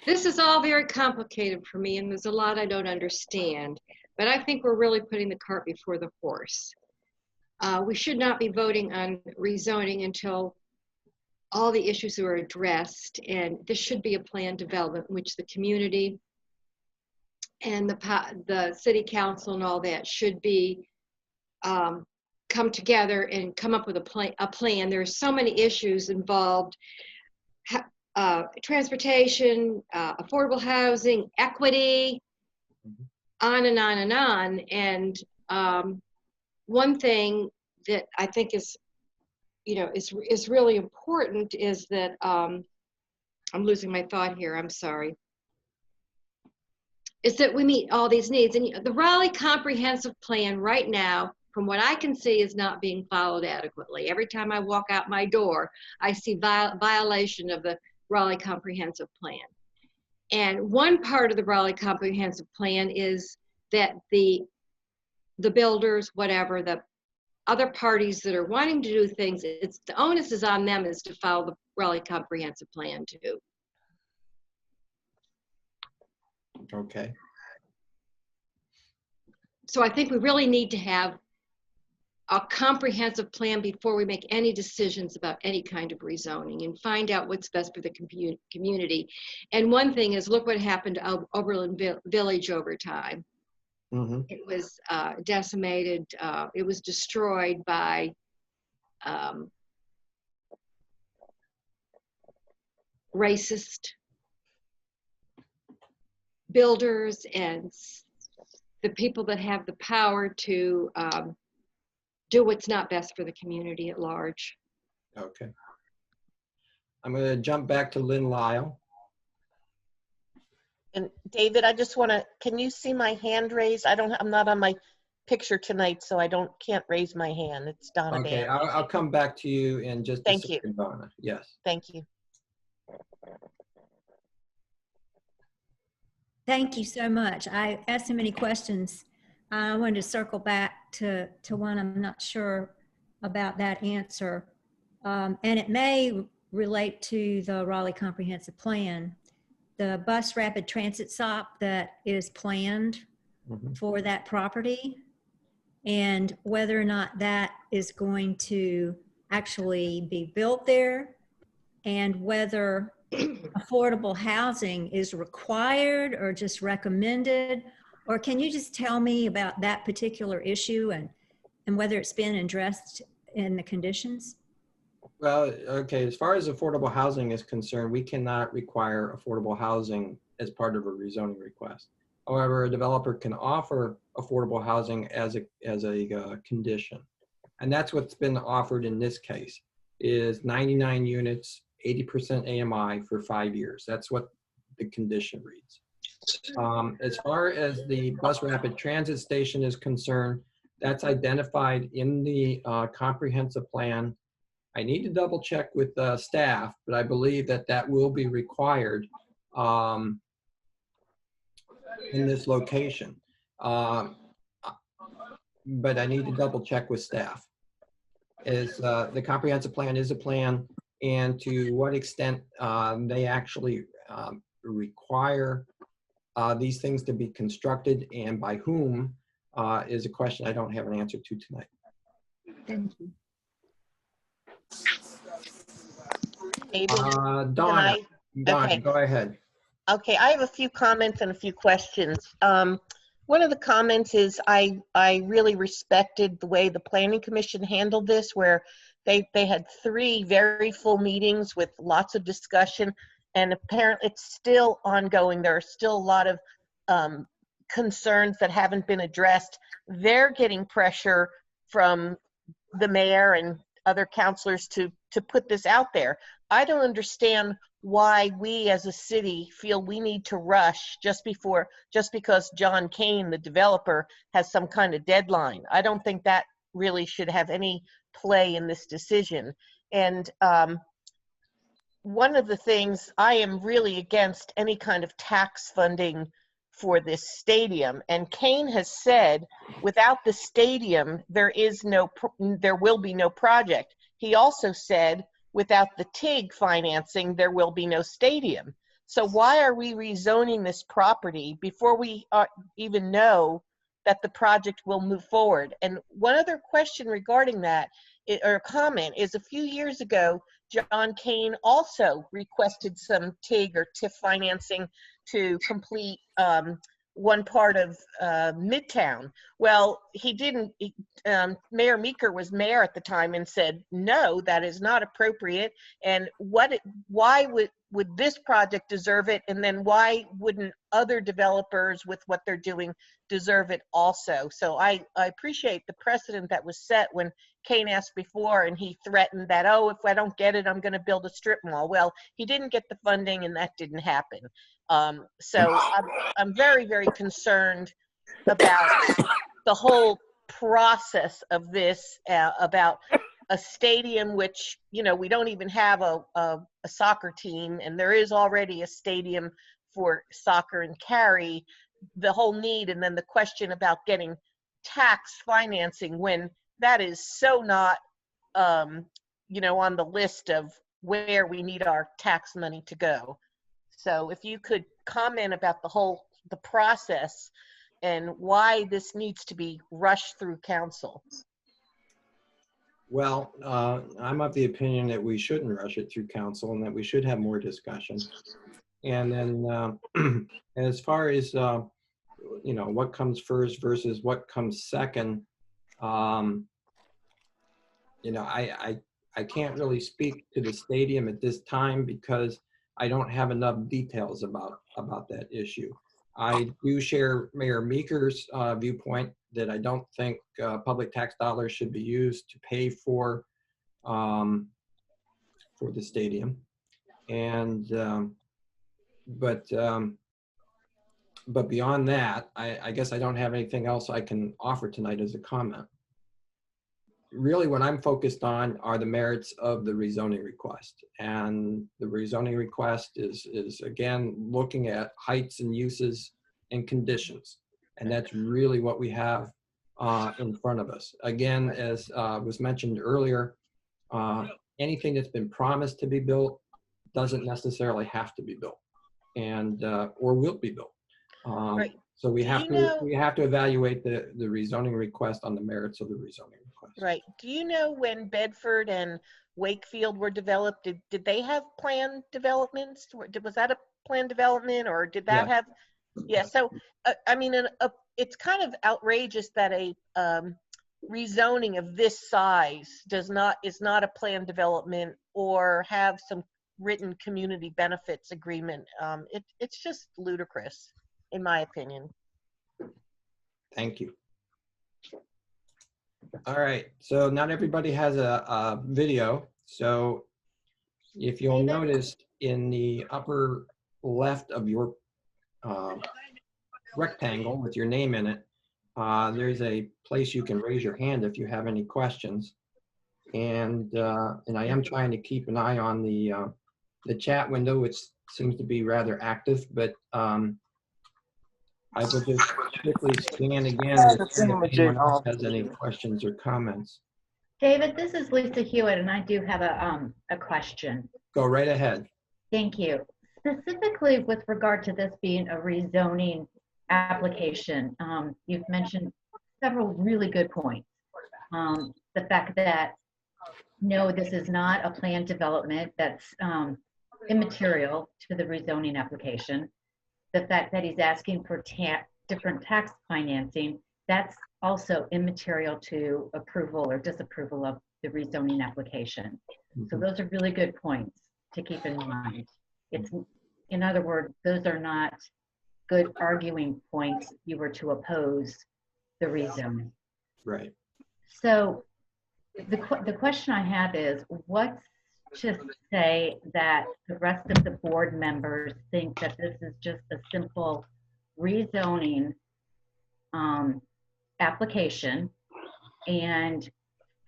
This is all very complicated for me, and there's a lot I don't understand. But I think we're really putting the cart before the horse. We should not be voting on rezoning until all the issues are addressed, and this should be a planned development in which the community and the city council and all that should be come together and come up with a plan. There's so many issues involved. Transportation, affordable housing, equity, on and on and on. And one thing that I think is, is really important is that, I'm losing my thought here, I'm sorry, is that we meet all these needs. And the Raleigh Comprehensive Plan right now, from what I can see, is not being followed adequately. Every time I walk out my door, I see violation of the Raleigh Comprehensive Plan. And one part of the Raleigh Comprehensive Plan is that the builders, whatever, the other parties that are wanting to do things, it's the onus is on them is to follow the Raleigh comprehensive plan too. Okay. So I think we really need to have a comprehensive plan before we make any decisions about any kind of rezoning and find out what's best for the community. And one thing is, look what happened to Oberlin Village over time. Mm-hmm. It was decimated, it was destroyed by racist builders and the people that have the power to do what's not best for the community at large. Okay. I'm going to jump back to Lynn Lyle. And David, I just want to, can you see my hand raised? I'm not on my picture tonight, so can't raise my hand. It's Donna Okay, Van. I'll come back to you in just a Thank you. second, Donna. Yes. Thank you. Thank you so much. I asked so many questions. I wanted to circle back to one I'm not sure about that answer. And it may relate to the Raleigh Comprehensive Plan. The bus rapid transit stop that is planned for that property, and whether or not that is going to actually be built there, and whether affordable housing is required or just recommended, or can you just tell me about that particular issue and whether it's been addressed in the conditions? Well, okay, as far as affordable housing is concerned, we cannot require affordable housing as part of a rezoning request. However, a developer can offer affordable housing as a condition. And that's what's been offered in this case, is 99 units, 80% AMI for 5 years. That's what the condition reads. As far as the bus rapid transit station is concerned, that's identified in the comprehensive plan. I need to double check with staff, but I believe that will be required in this location. But I need to double check with staff. The comprehensive plan is a plan, and to what extent they actually require these things to be constructed and by whom is a question I don't have an answer to tonight. Thank you. David, Donna, okay. Go ahead. Okay, I have a few comments and a few questions. One of the comments is I really respected the way the Planning Commission handled this, where they had 3 very full meetings with lots of discussion, and apparently it's still ongoing. There are still a lot of concerns that haven't been addressed. They're getting pressure from the mayor and other councilors to put this out there. I don't understand why we as a city feel we need to rush just because John Kane, the developer, has some kind of deadline. I don't think that really should have any play in this decision. And one of the things, I am really against any kind of tax funding for this stadium. And Kane has said, without the stadium, there will be no project. He also said, without the TIG financing, there will be no stadium. So why are we rezoning this property before we even know that the project will move forward? And one other question regarding that, or comment, is a few years ago, John Kane also requested some TIG or TIF financing to complete one part of Midtown. Well, he didn't. Mayor Meeker was mayor at the time and said, no, that is not appropriate. And why would this project deserve it? And then why wouldn't other developers with what they're doing deserve it also? So I appreciate the precedent that was set when Kane asked before and he threatened that, oh, if I don't get it, I'm going to build a strip mall. Well, he didn't get the funding and that didn't happen. So I'm very, very concerned about the whole process of this, about a stadium which, we don't even have a soccer team, and there is already a stadium for soccer and Cary, the whole need, and then the question about getting tax financing when that is so not, you know, on the list of where we need our tax money to go. So if you could comment about the process and why this needs to be rushed through council. Well, I'm of the opinion that we shouldn't rush it through council and that we should have more discussion. And then as far as, you know, what comes first versus what comes second, you know, I can't really speak to the stadium at this time because I don't have enough details about that issue. I do share Mayor Meeker's viewpoint that I don't think public tax dollars should be used to pay for the stadium. And but beyond that, I guess I don't have anything else I can offer tonight as a comment. Really, what I'm focused on are the merits of the rezoning request. And the rezoning request is again, looking at heights and uses and conditions. And that's really what we have in front of us. Again, as was mentioned earlier, anything that's been promised to be built doesn't necessarily have to be built and or will be built. Right. So we have to evaluate the rezoning request on the merits of the rezoning request. Right. Do you know when Bedford and Wakefield were developed? Did they have planned developments? Was that a planned development, or did that have? Yeah. So I mean, it's kind of outrageous that a rezoning of this size is not a planned development or have some written community benefits agreement. It's just ludicrous, in my opinion. Thank you. All right, so not everybody has a video. So if you'll notice in the upper left of your rectangle with your name in it, there's a place you can raise your hand if you have any questions. And I am trying to keep an eye on the chat window, which seems to be rather active, but I will just quickly scan again if anyone else has any questions or comments. David, this is Lisa Hewitt, and I do have a question. Go right ahead. Thank you. Specifically with regard to this being a rezoning application, you've mentioned several really good points. The fact that, no, this is not a planned development that's immaterial to the rezoning application. The fact that he's asking for different tax financing, that's also immaterial to approval or disapproval of the rezoning application. So those are really good points to keep in mind. In other words, those are not good arguing points if you were to oppose the rezoning. Right. So the question I have is, what's to say that the rest of the board members think that this is just a simple rezoning application, and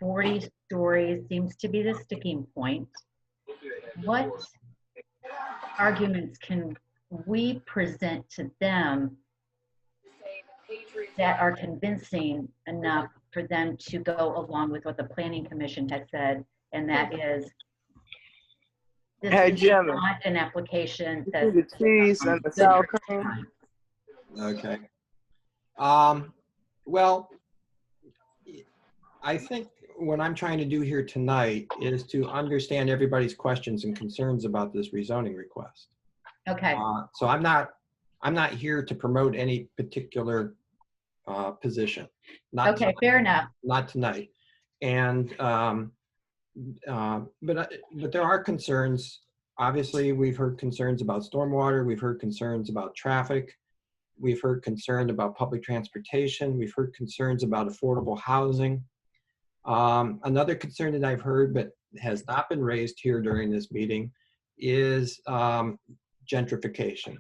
40 stories seems to be the sticking point? What arguments can we present to them that are convincing enough for them to go along with what the Planning Commission has said, and that is, this is not an application that's the trees and the sour cream. Okay. Well, I think what I'm trying to do here tonight is to understand everybody's questions and concerns about this rezoning request. Okay. So I'm not here to promote any particular position. Not okay, fair enough. Not tonight. And but there are concerns. Obviously, we've heard concerns about stormwater. We've heard concerns about traffic. We've heard concern about public transportation. We've heard concerns about affordable housing. Another concern that I've heard but has not been raised here during this meeting is gentrification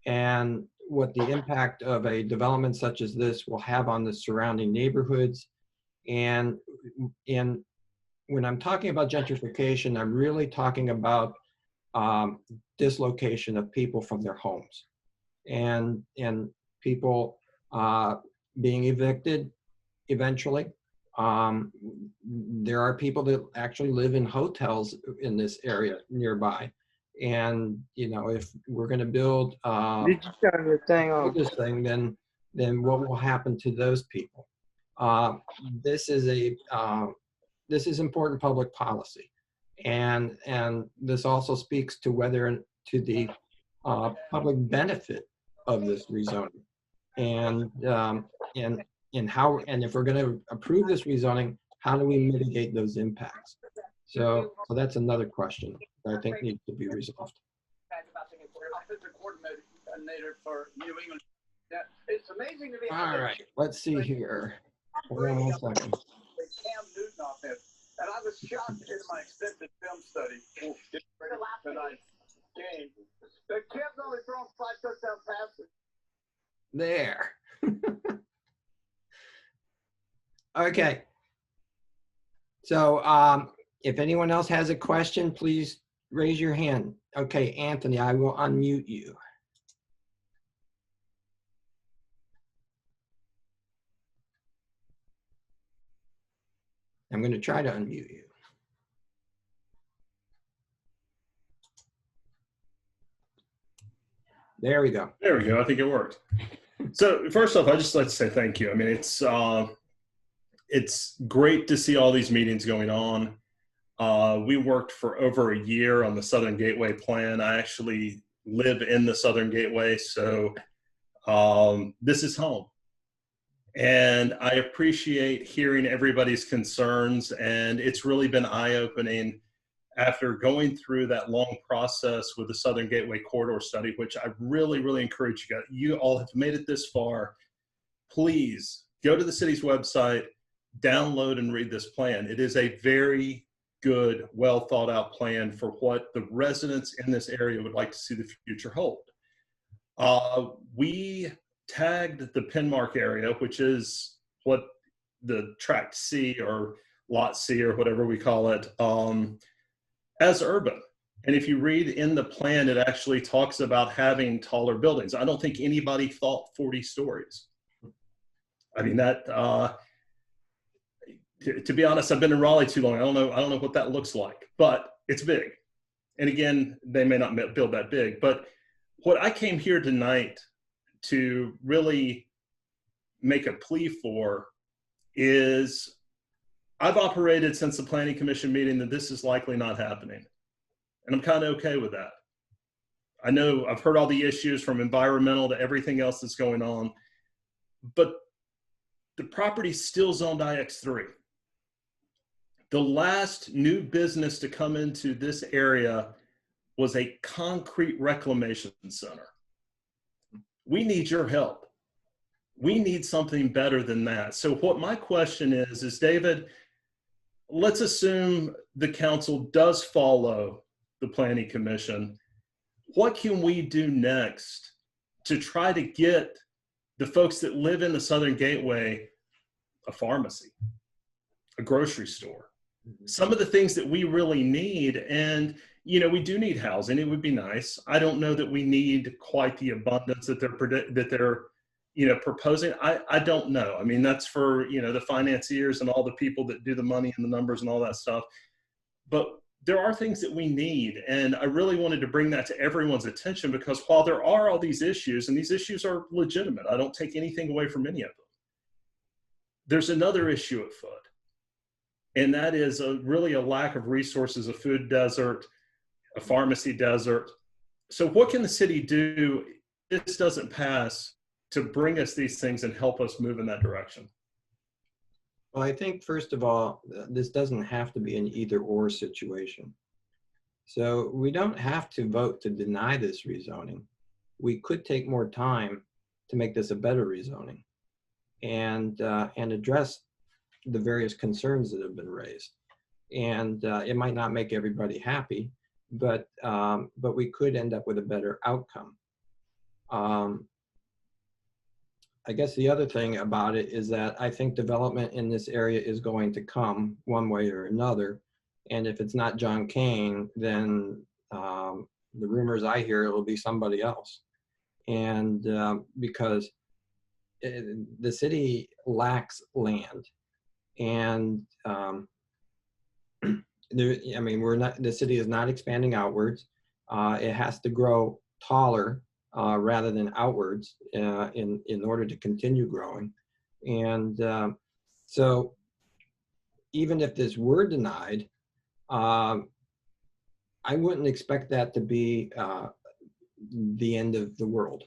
and what the impact of a development such as this will have on the surrounding neighborhoods. And when I'm talking about gentrification, I'm really talking about dislocation of people from their homes and people being evicted eventually, There are people that actually live in hotels in this area nearby. And, you know, if we're going to build Did you turn your thing on? this thing, then what will happen to those people? This is important public policy. And this also speaks to to the public benefit of this rezoning. And if we're going to approve this rezoning, how do we mitigate those impacts? So that's another question that I think needs to be resolved. All right, let's see here. Hold on 1 second. And I was shocked in my extensive film study that I gained. The Cam's only thrown 5 touchdown passes. There. Okay. So if anyone else has a question, please raise your hand. Okay, Anthony, I will unmute you. I'm going to try to unmute you. There we go. There we go. I think it worked. So first off, I just like to say thank you. I mean, it's great to see all these meetings going on. We worked for over a year on the Southern Gateway plan. I actually live in the Southern Gateway, so this is home. And I appreciate hearing everybody's concerns, and it's really been eye-opening after going through that long process with the Southern Gateway Corridor Study, which I really, really encourage you guys. You all have made it this far. Please go to the city's website, download and read this plan. It is a very good, well thought out plan for what the residents in this area would like to see the future hold. We tagged the Penmark area, which is what the Tract C or Lot C or whatever we call it, as urban. And if you read in the plan, it actually talks about having taller buildings. I don't think anybody thought 40 stories. I mean, that, to be honest, I've been in Raleigh too long. I don't know what that looks like, but it's big. And again, they may not build that big, but what I came here tonight to really make a plea for is I've operated since the Planning Commission meeting that this is likely not happening. And I'm kind of okay with that. I know I've heard all the issues from environmental to everything else that's going on, but the property's still zoned IX3. The last new business to come into this area was a concrete reclamation center. We need your help. We need something better than that. So what my question is David, let's assume the council does follow the Planning Commission. What can we do next to try to get the folks that live in the Southern Gateway a pharmacy, a grocery store, some of the things that we really need? And, you know, we do need housing. It would be nice. I don't know that we need quite the abundance that they're you know, proposing. I don't know. I mean, that's for, you know, the financiers and all the people that do the money and the numbers and all that stuff. But there are things that we need. And I really wanted to bring that to everyone's attention, because while there are all these issues, and these issues are legitimate, I don't take anything away from any of them, there's another issue at foot. And that is really a lack of resources, a food desert, a pharmacy desert. So what can the city do if this doesn't pass to bring us these things and help us move in that direction? Well, I think, first of all, this doesn't have to be an either-or situation. So we don't have to vote to deny this rezoning. We could take more time to make this a better rezoning and address the various concerns that have been raised. And it might not make everybody happy, but we could end up with a better outcome. I guess the other thing about it is that I think development in this area is going to come one way or another. And if it's not John Kane, then the rumors I hear, it will be somebody else. And because the city lacks land. And there, I mean, the city is not expanding outwards. It has to grow taller rather than outwards in order to continue growing. And so even if this were denied, I wouldn't expect that to be the end of the world.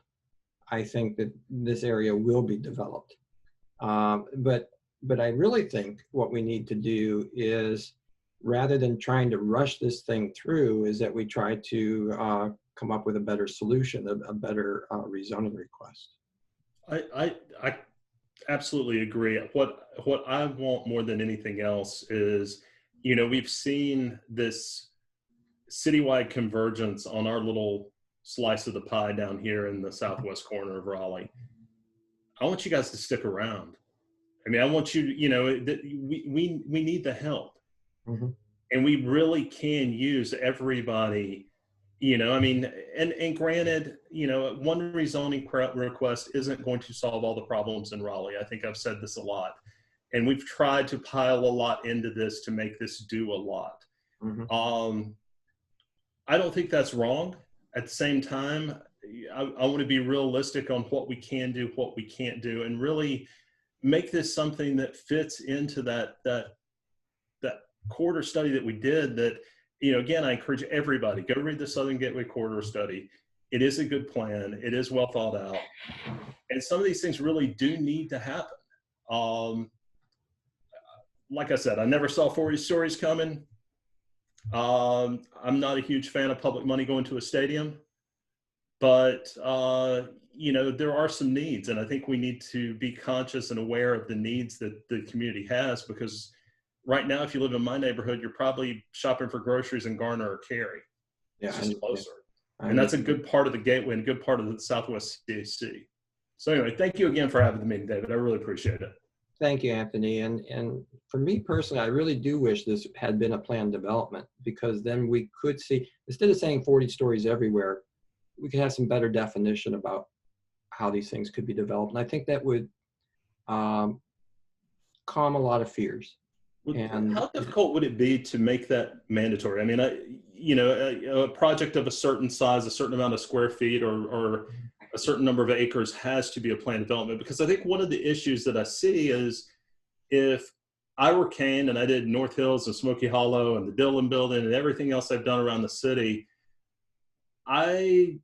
I think that this area will be developed. But I really think what we need to do is, rather than trying to rush this thing through, is that we try to come up with a better solution, a better rezoning request. I absolutely agree. What I want more than anything else is, you know, we've seen this citywide convergence on our little slice of the pie down here in the southwest corner of Raleigh. I want you guys to stick around. I mean, I want you to, you know, we need the help. Mm-hmm. And we really can use everybody, you know, I mean, and granted, you know, one rezoning request isn't going to solve all the problems in Raleigh. I think I've said this a lot. And we've tried to pile a lot into this to make this do a lot. Mm-hmm. I don't think that's wrong. At the same time, I want to be realistic on what we can do, what we can't do, and really make this something that fits into that corridor study that we did. That, you know, again, I encourage everybody, go read the Southern Gateway Corridor Study. It is a good plan. It is well thought out. And some of these things really do need to happen. Like I said, I never saw 40 stories coming. I'm not a huge fan of public money going to a stadium, but you know, there are some needs, and I think we need to be conscious and aware of the needs that the community has, because right now, if you live in my neighborhood, you're probably shopping for groceries in Garner or Cary. Yeah, it's just closer. I And that's a good part of the gateway and a good part of the Southwest CAC. So anyway, thank you again for having the meeting, David. I really appreciate it. Thank you, Anthony. And for me personally, I really do wish this had been a planned development, because then we could see, instead of saying 40 stories everywhere, we could have some better definition about how these things could be developed. And I think that would calm a lot of fears. And how difficult would it be to make that mandatory? I mean, you know, a project of a certain size, a certain amount of square feet, or a certain number of acres has to be a planned development. Because I think one of the issues that I see is, if I were Kane and I did North Hills and Smoky Hollow and the Dillon Building and everything else I've done around the city, I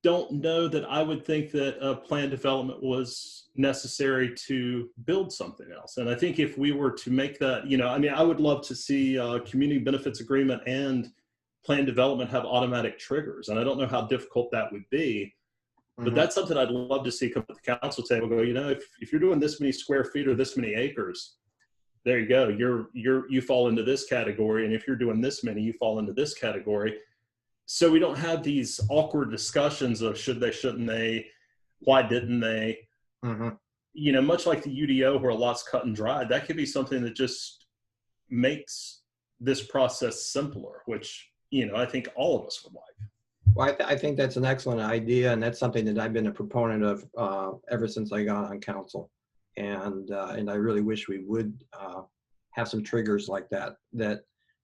don't know that I would think that a planned development was necessary to build something else. And I think if we were to make that, you know, I mean, I would love to see a community benefits agreement and planned development have automatic triggers. And I don't know how difficult that would be, but that's something I'd love to see come to the council table, go, you know, if you're doing this many square feet or this many acres, there you go. You fall into this category. And if you're doing this many, you fall into this category. So we don't have these awkward discussions of should they, shouldn't they, why didn't they? You know, much like the UDO where a lot's cut and dried, that could be something that just makes this process simpler, which, you know, I think all of us would like. Well, I think that's an excellent idea, and that's something that I've been a proponent of ever since I got on council. And I really wish we would have some triggers like that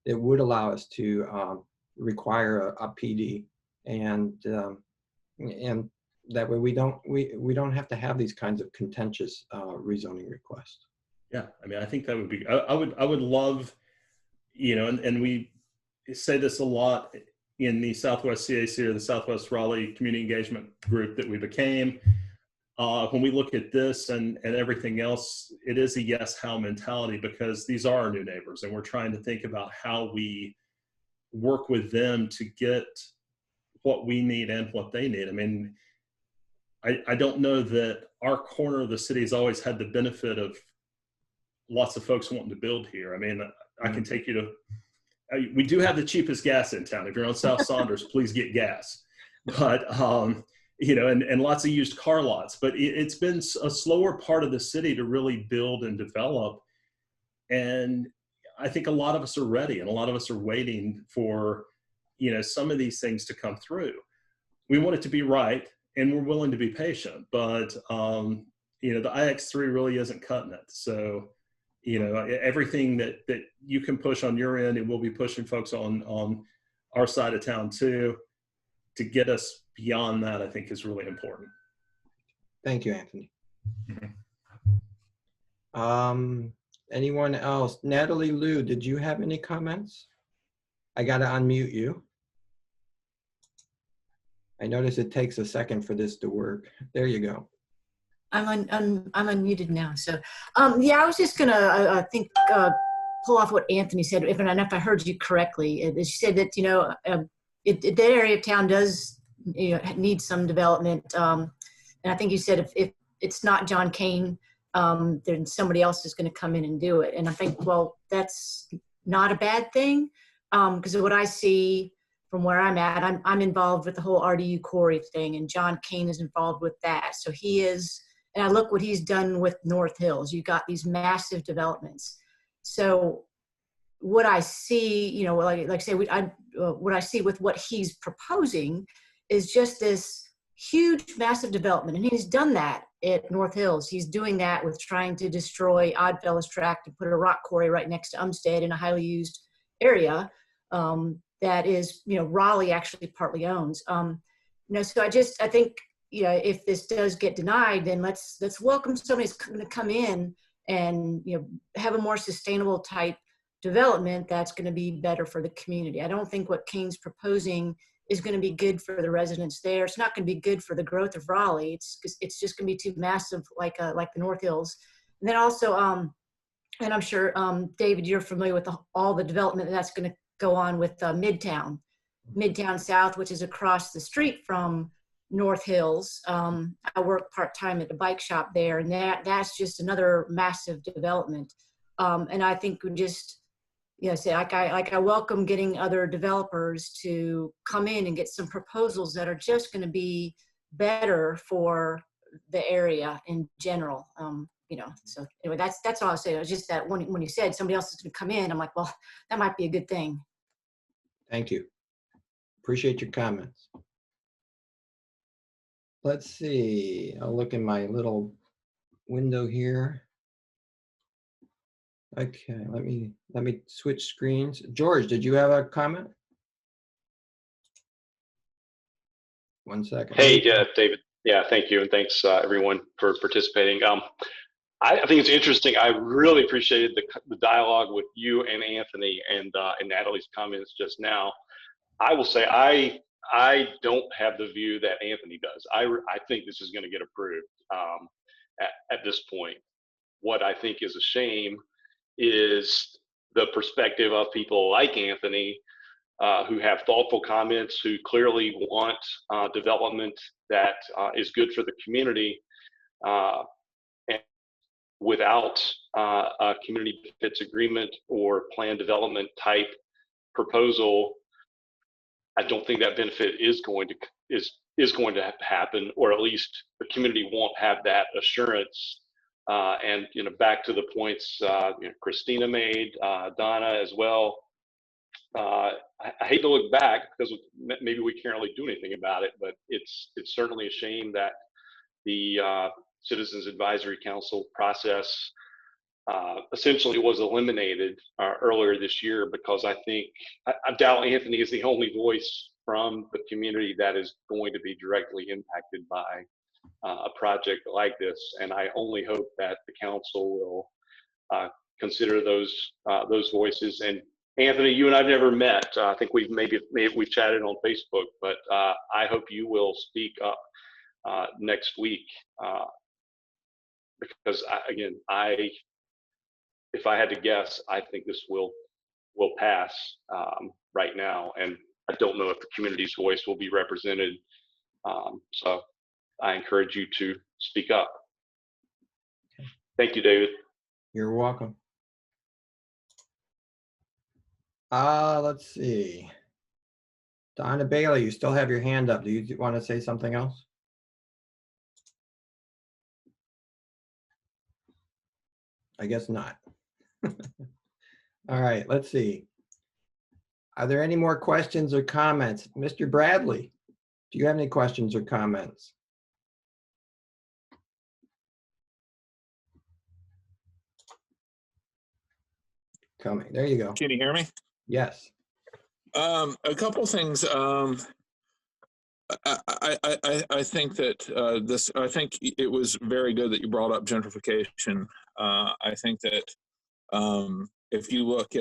it would allow us to require a PD, and that way we don't have to have these kinds of contentious rezoning requests. Yeah, I mean, I think that would be. I would love, you know, and we say this a lot in the Southwest CAC or the Southwest Raleigh Community Engagement Group that we became. When we look at this and everything else, it is a yes, how mentality, because these are our new neighbors, and we're trying to think about how we work with them to get what we need and what they need. I mean, I don't know that our corner of the city has always had the benefit of lots of folks wanting to build here. I mean, I can take you to, we do have the cheapest gas in town. If you're on South Saunders, please get gas. But, you know, and lots of used car lots. But it's been a slower part of the city to really build and develop. And I think a lot of us are ready, and a lot of us are waiting for, you know, some of these things to come through. We want it to be right, and we're willing to be patient. But, you know, the IX3 really isn't cutting it. So everything that you can push on your end, and we'll be pushing folks on our side of town too, to get us beyond that, I think is really important. Thank you, Anthony. Mm-hmm. Anyone else? Natalie Lou, did you have any comments? I got to unmute you. I notice it takes a second for this to work. There you go. I'm unmuted now. So, yeah, I was just gonna, pull off what Anthony said. If I heard you correctly, you said that that area of town does need some development. And I think you said if it's not John Kane, then somebody else is going to come in and do it. And I think, well, that's not a bad thing, because what I see from where I'm at, I'm involved with the whole RDU quarry thing, and John Kane is involved with that. So he is. And I look what he's done with North Hills. You got these massive developments. So what I see, like I say, what I see with what he's proposing is just this huge, massive development. And he's done that at North Hills. He's doing that with trying to destroy Oddfellows Tract and put a rock quarry right next to Umstead in a highly used area that is, Raleigh actually partly owns. So I think, if this does get denied, then let's welcome somebody who's going to come in and have a more sustainable type development that's going to be better for the community. I don't think what Kane's proposing is going to be good for the residents there. It's not going to be good for the growth of Raleigh. It's just going to be too massive, like the North Hills. And then also, and I'm sure David, you're familiar with all the development that's going to go on with Midtown South, which is across the street from North Hills. I work part-time at the bike shop there, and that's just another massive development. And I think we just, say I welcome getting other developers to come in and get some proposals that are just going to be better for the area in general. So anyway, that's all I'll say. It was just that when you said somebody else is going to come in, I'm like, well, that might be a good thing. Thank you. Appreciate your comments. Let's see, I'll look in my little window here. Okay, let me switch screens. George, did you have a comment? 1 second. Hey, David. Yeah, thank you. And thanks everyone for participating. I think it's interesting. I really appreciated the dialogue with you and Anthony and Natalie's comments just now. I will say I don't have the view that Anthony does. I think this is going to get approved at this point. What I think is a shame is the perspective of people like Anthony who have thoughtful comments, who clearly want development that is good for the community, and without a community benefits agreement or planned development type proposal. I don't think that benefit is going to happen, or at least the community won't have that assurance. And back to the points Christina made, Donna as well. I hate to look back because maybe we can't really do anything about it, but it's certainly a shame that the Citizens Advisory Council process essentially was eliminated earlier this year, because I doubt Anthony is the only voice from the community that is going to be directly impacted by a project like this. And I only hope that the council will consider those voices. And Anthony, you and I've never met. I think we've chatted on Facebook, but I hope you will speak up next week, because if I had to guess, I think this will pass right now, and I don't know if the community's voice will be represented. So I encourage you to speak up. Thank you, David. You're welcome. Let's see. Donna Bailey, you still have your hand up. Do you want to say something else? I guess not. All right, let's see. Are there any more questions or comments? Mr. Bradley, do you have any questions or comments? coming. There you go. Can you hear me? Yes. A couple things. I think that I think it was very good that you brought up gentrification. I think that if you look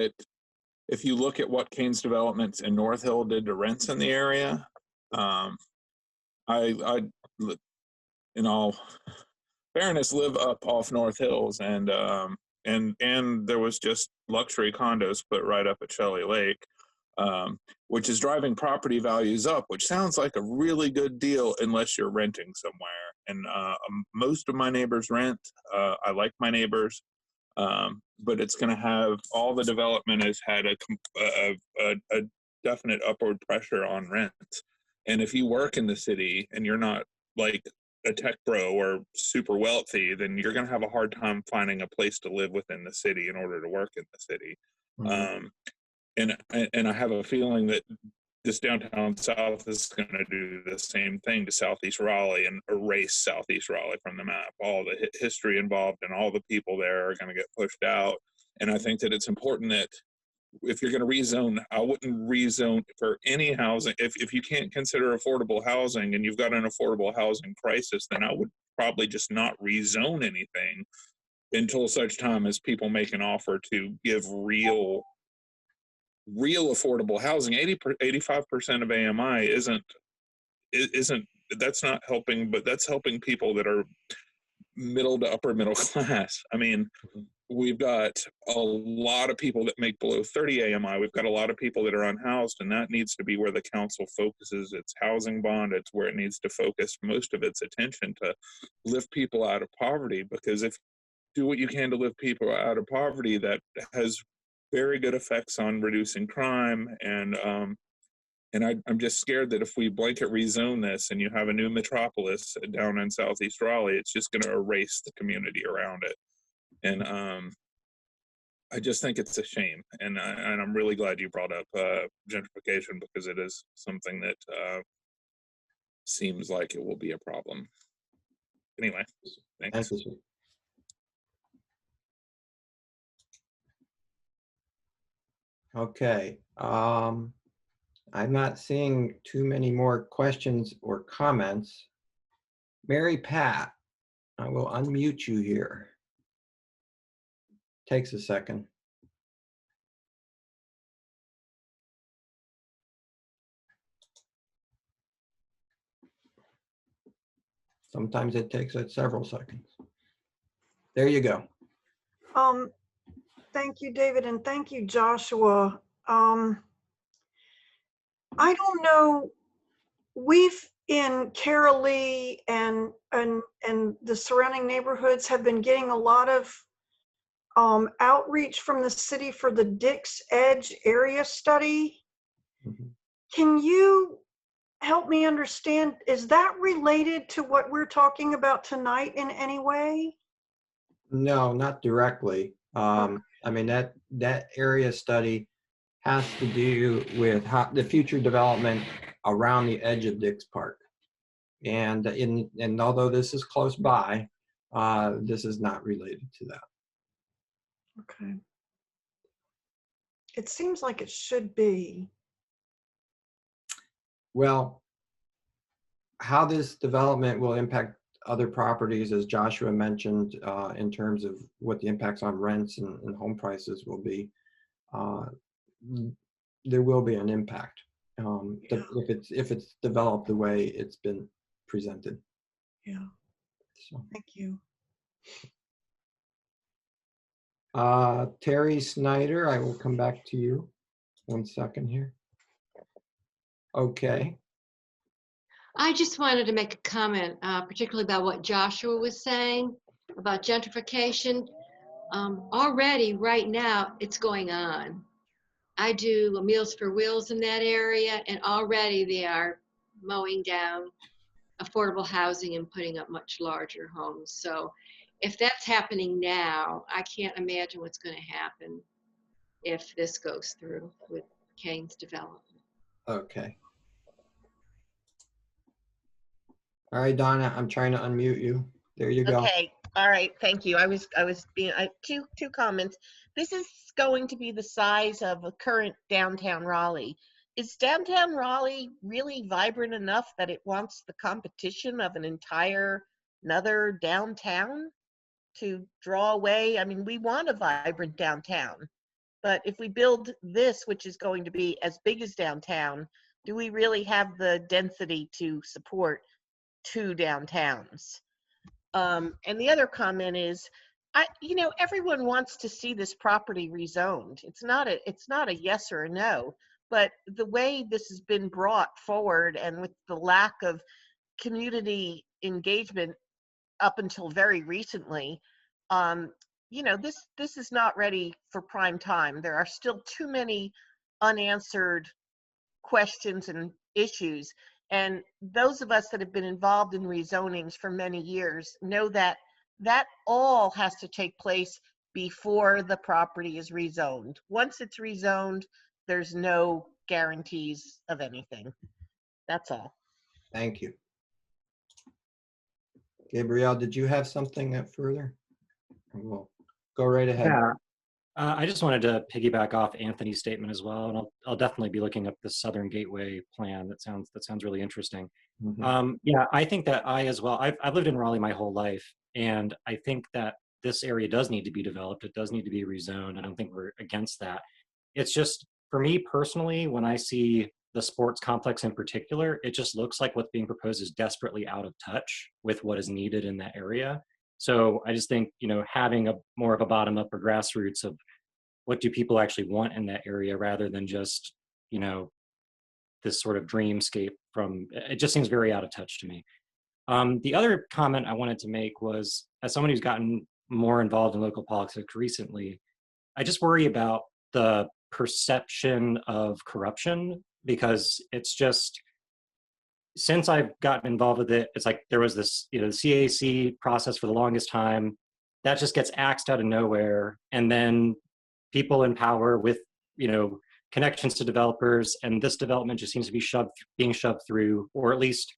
at what Kane's developments in North Hill did to rents in the area, I in all fairness live up off North Hills, and there was just luxury condos put right up at Shelley Lake, which is driving property values up, which sounds like a really good deal unless you're renting somewhere. And most of my neighbors rent. I like my neighbors, but it's going to have, all the development has had a definite upward pressure on rent. And if you work in the city and you're not like a tech bro or super wealthy, then you're going to have a hard time finding a place to live within the city in order to work in the city. Mm-hmm. And I have a feeling that this downtown south is going to do the same thing to Southeast Raleigh and erase Southeast Raleigh from the map. All the history involved and all the people there are going to get pushed out. And I think that it's important that if you're going to rezone, I wouldn't rezone for any housing. If you can't consider affordable housing and you've got an affordable housing crisis, then I would probably just not rezone anything until such time as people make an offer to give real affordable housing. 85% of AMI isn't that's not helping, but that's helping people that are middle to upper middle class. I mean, we've got a lot of people that make below 30 AMI. We've got a lot of people that are unhoused, and that needs to be where the council focuses its housing bond. It's where it needs to focus most of its attention, to lift people out of poverty, because if you do what you can to lift people out of poverty, that has very good effects on reducing crime. And I'm just scared that if we blanket rezone this and you have a new metropolis down in Southeast Raleigh, it's just going to erase the community around it. And I just think it's a shame. And I'm really glad you brought up gentrification, because it is something that seems like it will be a problem. Anyway, thanks. Thank you. Okay. I'm not seeing too many more questions or comments. Mary Pat, I will unmute you here. Takes a second. Sometimes it takes several seconds. There you go. Thank you, David, and thank you, Joshua. I don't know, we've in Carolee and the surrounding neighborhoods have been getting a lot of outreach from the city for the Dix Edge area study. Mm-hmm. Can you help me understand, is that related to what we're talking about tonight in any way? No, not directly. I mean, that area study has to do with how the future development around the edge of Dix Park. And although this is close by, this is not related to that. Okay. It seems like it should be. Well, how this development will impact other properties, as Joshua mentioned, in terms of what the impacts on rents and home prices will be, there will be an impact if it's developed the way it's been presented. Yeah. So. Thank you. Terry Snyder, I will come back to you. 1 second here. Okay. I just wanted to make a comment, particularly about what Joshua was saying about gentrification. Already, right now, it's going on. I do Meals for Wheels in that area, and already they are mowing down affordable housing and putting up much larger homes. So if that's happening now, I can't imagine what's going to happen if this goes through with Kane's development. Okay. All right, Donna, I'm trying to unmute you. There you go. Okay. All right, thank you. I was being two comments. This is going to be the size of a current downtown Raleigh. Is downtown Raleigh really vibrant enough that it wants the competition of another downtown to draw away? I mean, we want a vibrant downtown, but if we build this, which is going to be as big as downtown, do we really have the density to support two downtowns? And the other comment is, everyone wants to see this property rezoned. It's not a yes or a no, but the way this has been brought forward and with the lack of community engagement up until very recently, this is not ready for prime time. There are still too many unanswered questions and issues. And those of us that have been involved in rezonings for many years know that all has to take place before the property is rezoned. Once it's rezoned, there's no guarantees of anything. That's all. Thank you. Gabrielle, did you have something further? We'll go right ahead. Yeah. I just wanted to piggyback off Anthony's statement as well, and I'll definitely be looking up the Southern Gateway plan. That sounds really interesting. Yeah, I think that as well. I've lived in Raleigh my whole life, and I think that this area does need to be developed. It does need to be rezoned. I don't think we're against that. It's just, for me personally, when I see the sports complex in particular, it just looks like what's being proposed is desperately out of touch with what is needed in that area. So I just think, having more of a bottom up or grassroots of what do people actually want in that area rather than just, this sort of dreamscape it just seems very out of touch to me. The other comment I wanted to make was, as someone who's gotten more involved in local politics recently, I just worry about the perception of corruption, because it's just, since I've gotten involved with it, it's like there was this, the CAC process for the longest time that just gets axed out of nowhere. And then people in power with, connections to developers, and this development just seems to be being shoved through, or at least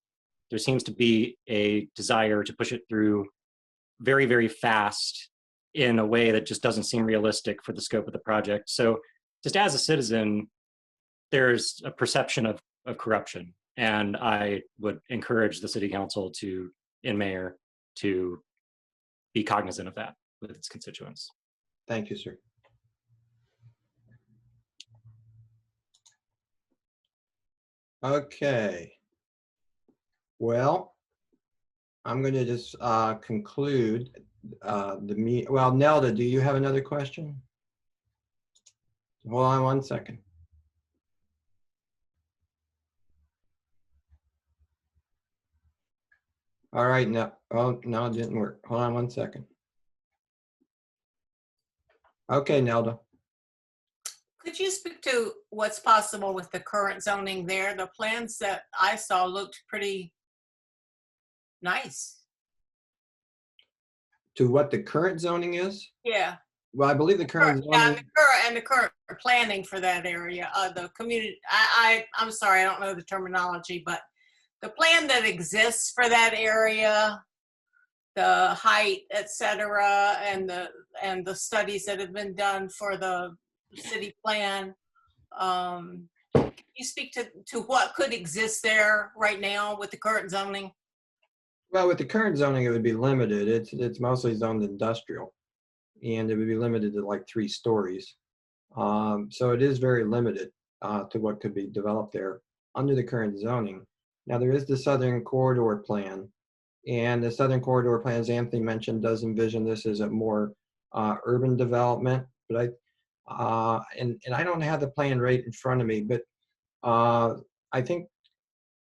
there seems to be a desire to push it through very, very fast in a way that just doesn't seem realistic for the scope of the project. So just as a citizen, there's a perception of corruption. And I would encourage the city council and mayor to be cognizant of that with its constituents. Thank you, sir. Okay. Well, I'm going to just conclude the meeting. Well, Nelda, do you have another question? Hold on one second. All right, no, oh, no, it didn't work. Hold on one second. Okay, Nelda. Could you speak to what's possible with the current zoning there? The plans that I saw looked pretty nice. To what the current zoning is? Yeah. Well, I believe the current zoning. And the current planning for that area, the community, I'm sorry, I don't know the terminology, but the plan that exists for that area, the height, et cetera, and the studies that have been done for the city plan. Can you speak to what could exist there right now with the current zoning? Well, with the current zoning, it would be limited. It's mostly zoned industrial, and it would be limited to like 3 stories. So it is very limited to what could be developed there under the current zoning. Now, there is the Southern Corridor Plan, and the Southern Corridor Plan, as Anthony mentioned, does envision this as a more urban development. But and I don't have the plan right in front of me, but I think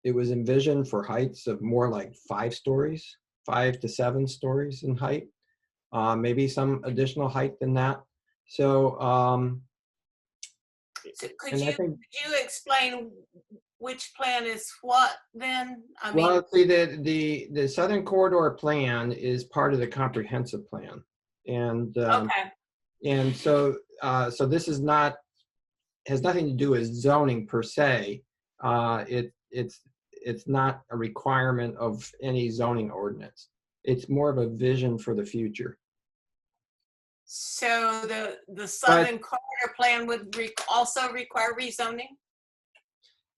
it was envisioned for heights of more like 5 stories, 5 to 7 stories in height, maybe some additional height than that. So, so could you explain which plan is what then? I mean, well, see, the Southern Corridor Plan is part of the comprehensive plan, and okay. And so so this is has nothing to do with zoning per se. It's not a requirement of any zoning ordinance. It's more of a vision for the future. So the Southern Corridor Plan would also require rezoning?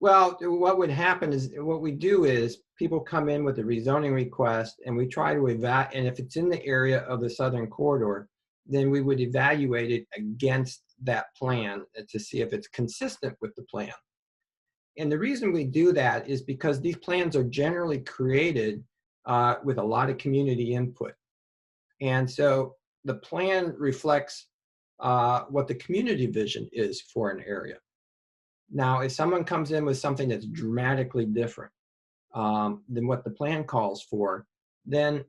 Well, what would happen is, what we do is people come in with a rezoning request and we try to evaluate, and if it's in the area of the Southern Corridor, then we would evaluate it against that plan to see if it's consistent with the plan. And the reason we do that is because these plans are generally created with a lot of community input. And so the plan reflects what the community vision is for an area. Now, if someone comes in with something that's dramatically different than what the plan calls for, then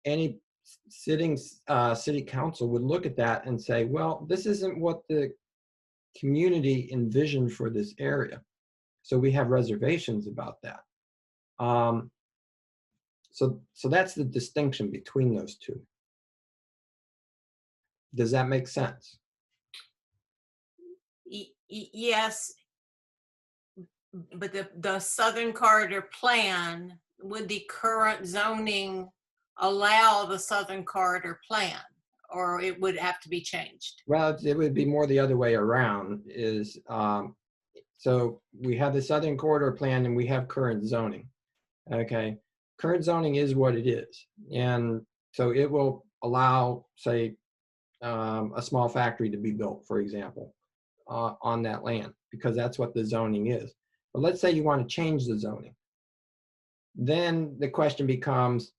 any sitting city council would look at that and say, well, this isn't what the community envisioned for this area. So we have reservations about that. So that's the distinction between those two. Does that make sense? Yes, but the Southern Corridor Plan, would the current zoning allow the Southern Corridor Plan, or it would have to be changed? Well, it would be more the other way around. Is so we have the Southern Corridor Plan and we have current zoning. Okay, current zoning is what it is, and so it will allow, say, a small factory to be built, for example, on that land, because that's what the zoning is. But let's say you want to change the zoning. Then the question becomes,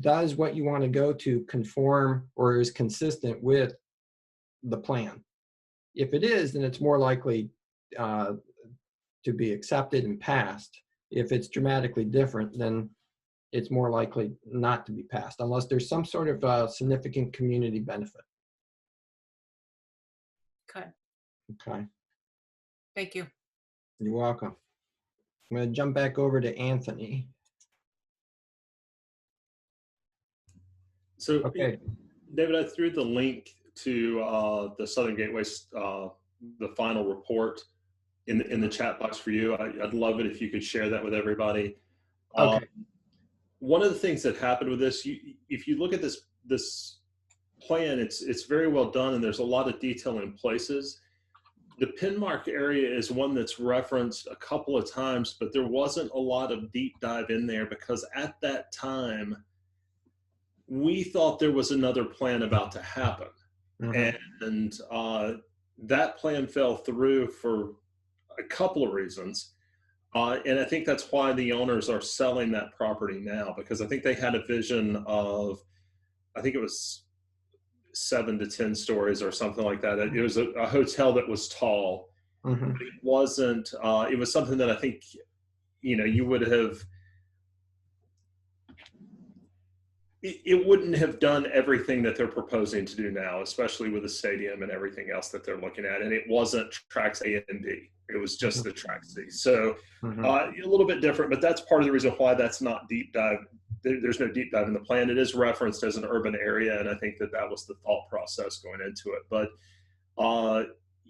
does what you want to go to conform or is consistent with the plan? If it is, then it's more likely to be accepted and passed. If it's dramatically different, then it's more likely not to be passed, unless there's some sort of significant community benefit. Okay, Okay, thank you. you're welcome. I'm going to jump back over to Anthony. So, Okay. David, I threw the link to the Southern Gateway, the final report in the chat box for you. I'd love it if you could share that with everybody. Okay. One of the things that happened with this, if you look at this plan, it's very well done, and there's a lot of detail in places. The pin mark area is one that's referenced a couple of times, but there wasn't a lot of deep dive in there because at that time, we thought there was another plan about to happen. And that plan fell through for a couple of reasons. And I think that's why the owners are selling that property now, because I think they had a vision of, I think it was 7 to 10 stories or something like that. It was a hotel that was tall. But it wasn't, it was something that I think, you would have, it wouldn't have done everything that they're proposing to do now, especially with the stadium and everything else that they're looking at. And it wasn't tracks A and B. It was just the track C. So a little bit different, but that's part of the reason why that's not deep dive. There's no deep dive in the plan. It is referenced as an urban area. And I think that was the thought process going into it. But,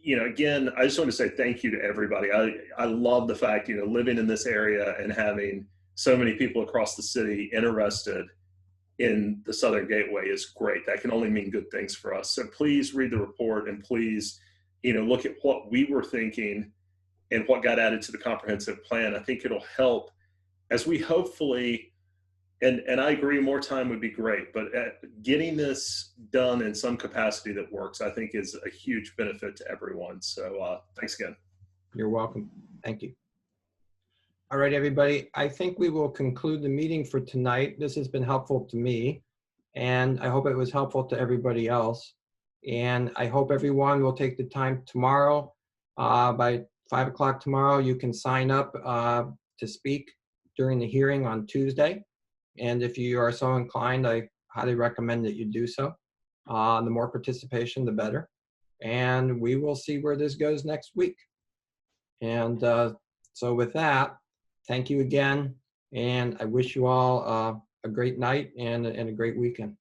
again, I just want to say thank you to everybody. I love the fact, living in this area and having so many people across the city interested in the Southern Gateway is great. That can only mean good things for us. So please read the report and please, look at what we were thinking and what got added to the comprehensive plan. I think it'll help as we hopefully, and I agree, more time would be great, but getting this done in some capacity that works, I think is a huge benefit to everyone. So thanks again. You're welcome. Thank you. All right, everybody. I think we will conclude the meeting for tonight. This has been helpful to me, and I hope it was helpful to everybody else. And I hope everyone will take the time tomorrow. By 5 o'clock tomorrow, you can sign up to speak during the hearing on Tuesday. And if you are so inclined, I highly recommend that you do so. The more participation, the better. And we will see where this goes next week. And so with that, thank you again, and I wish you all a great night and a great weekend.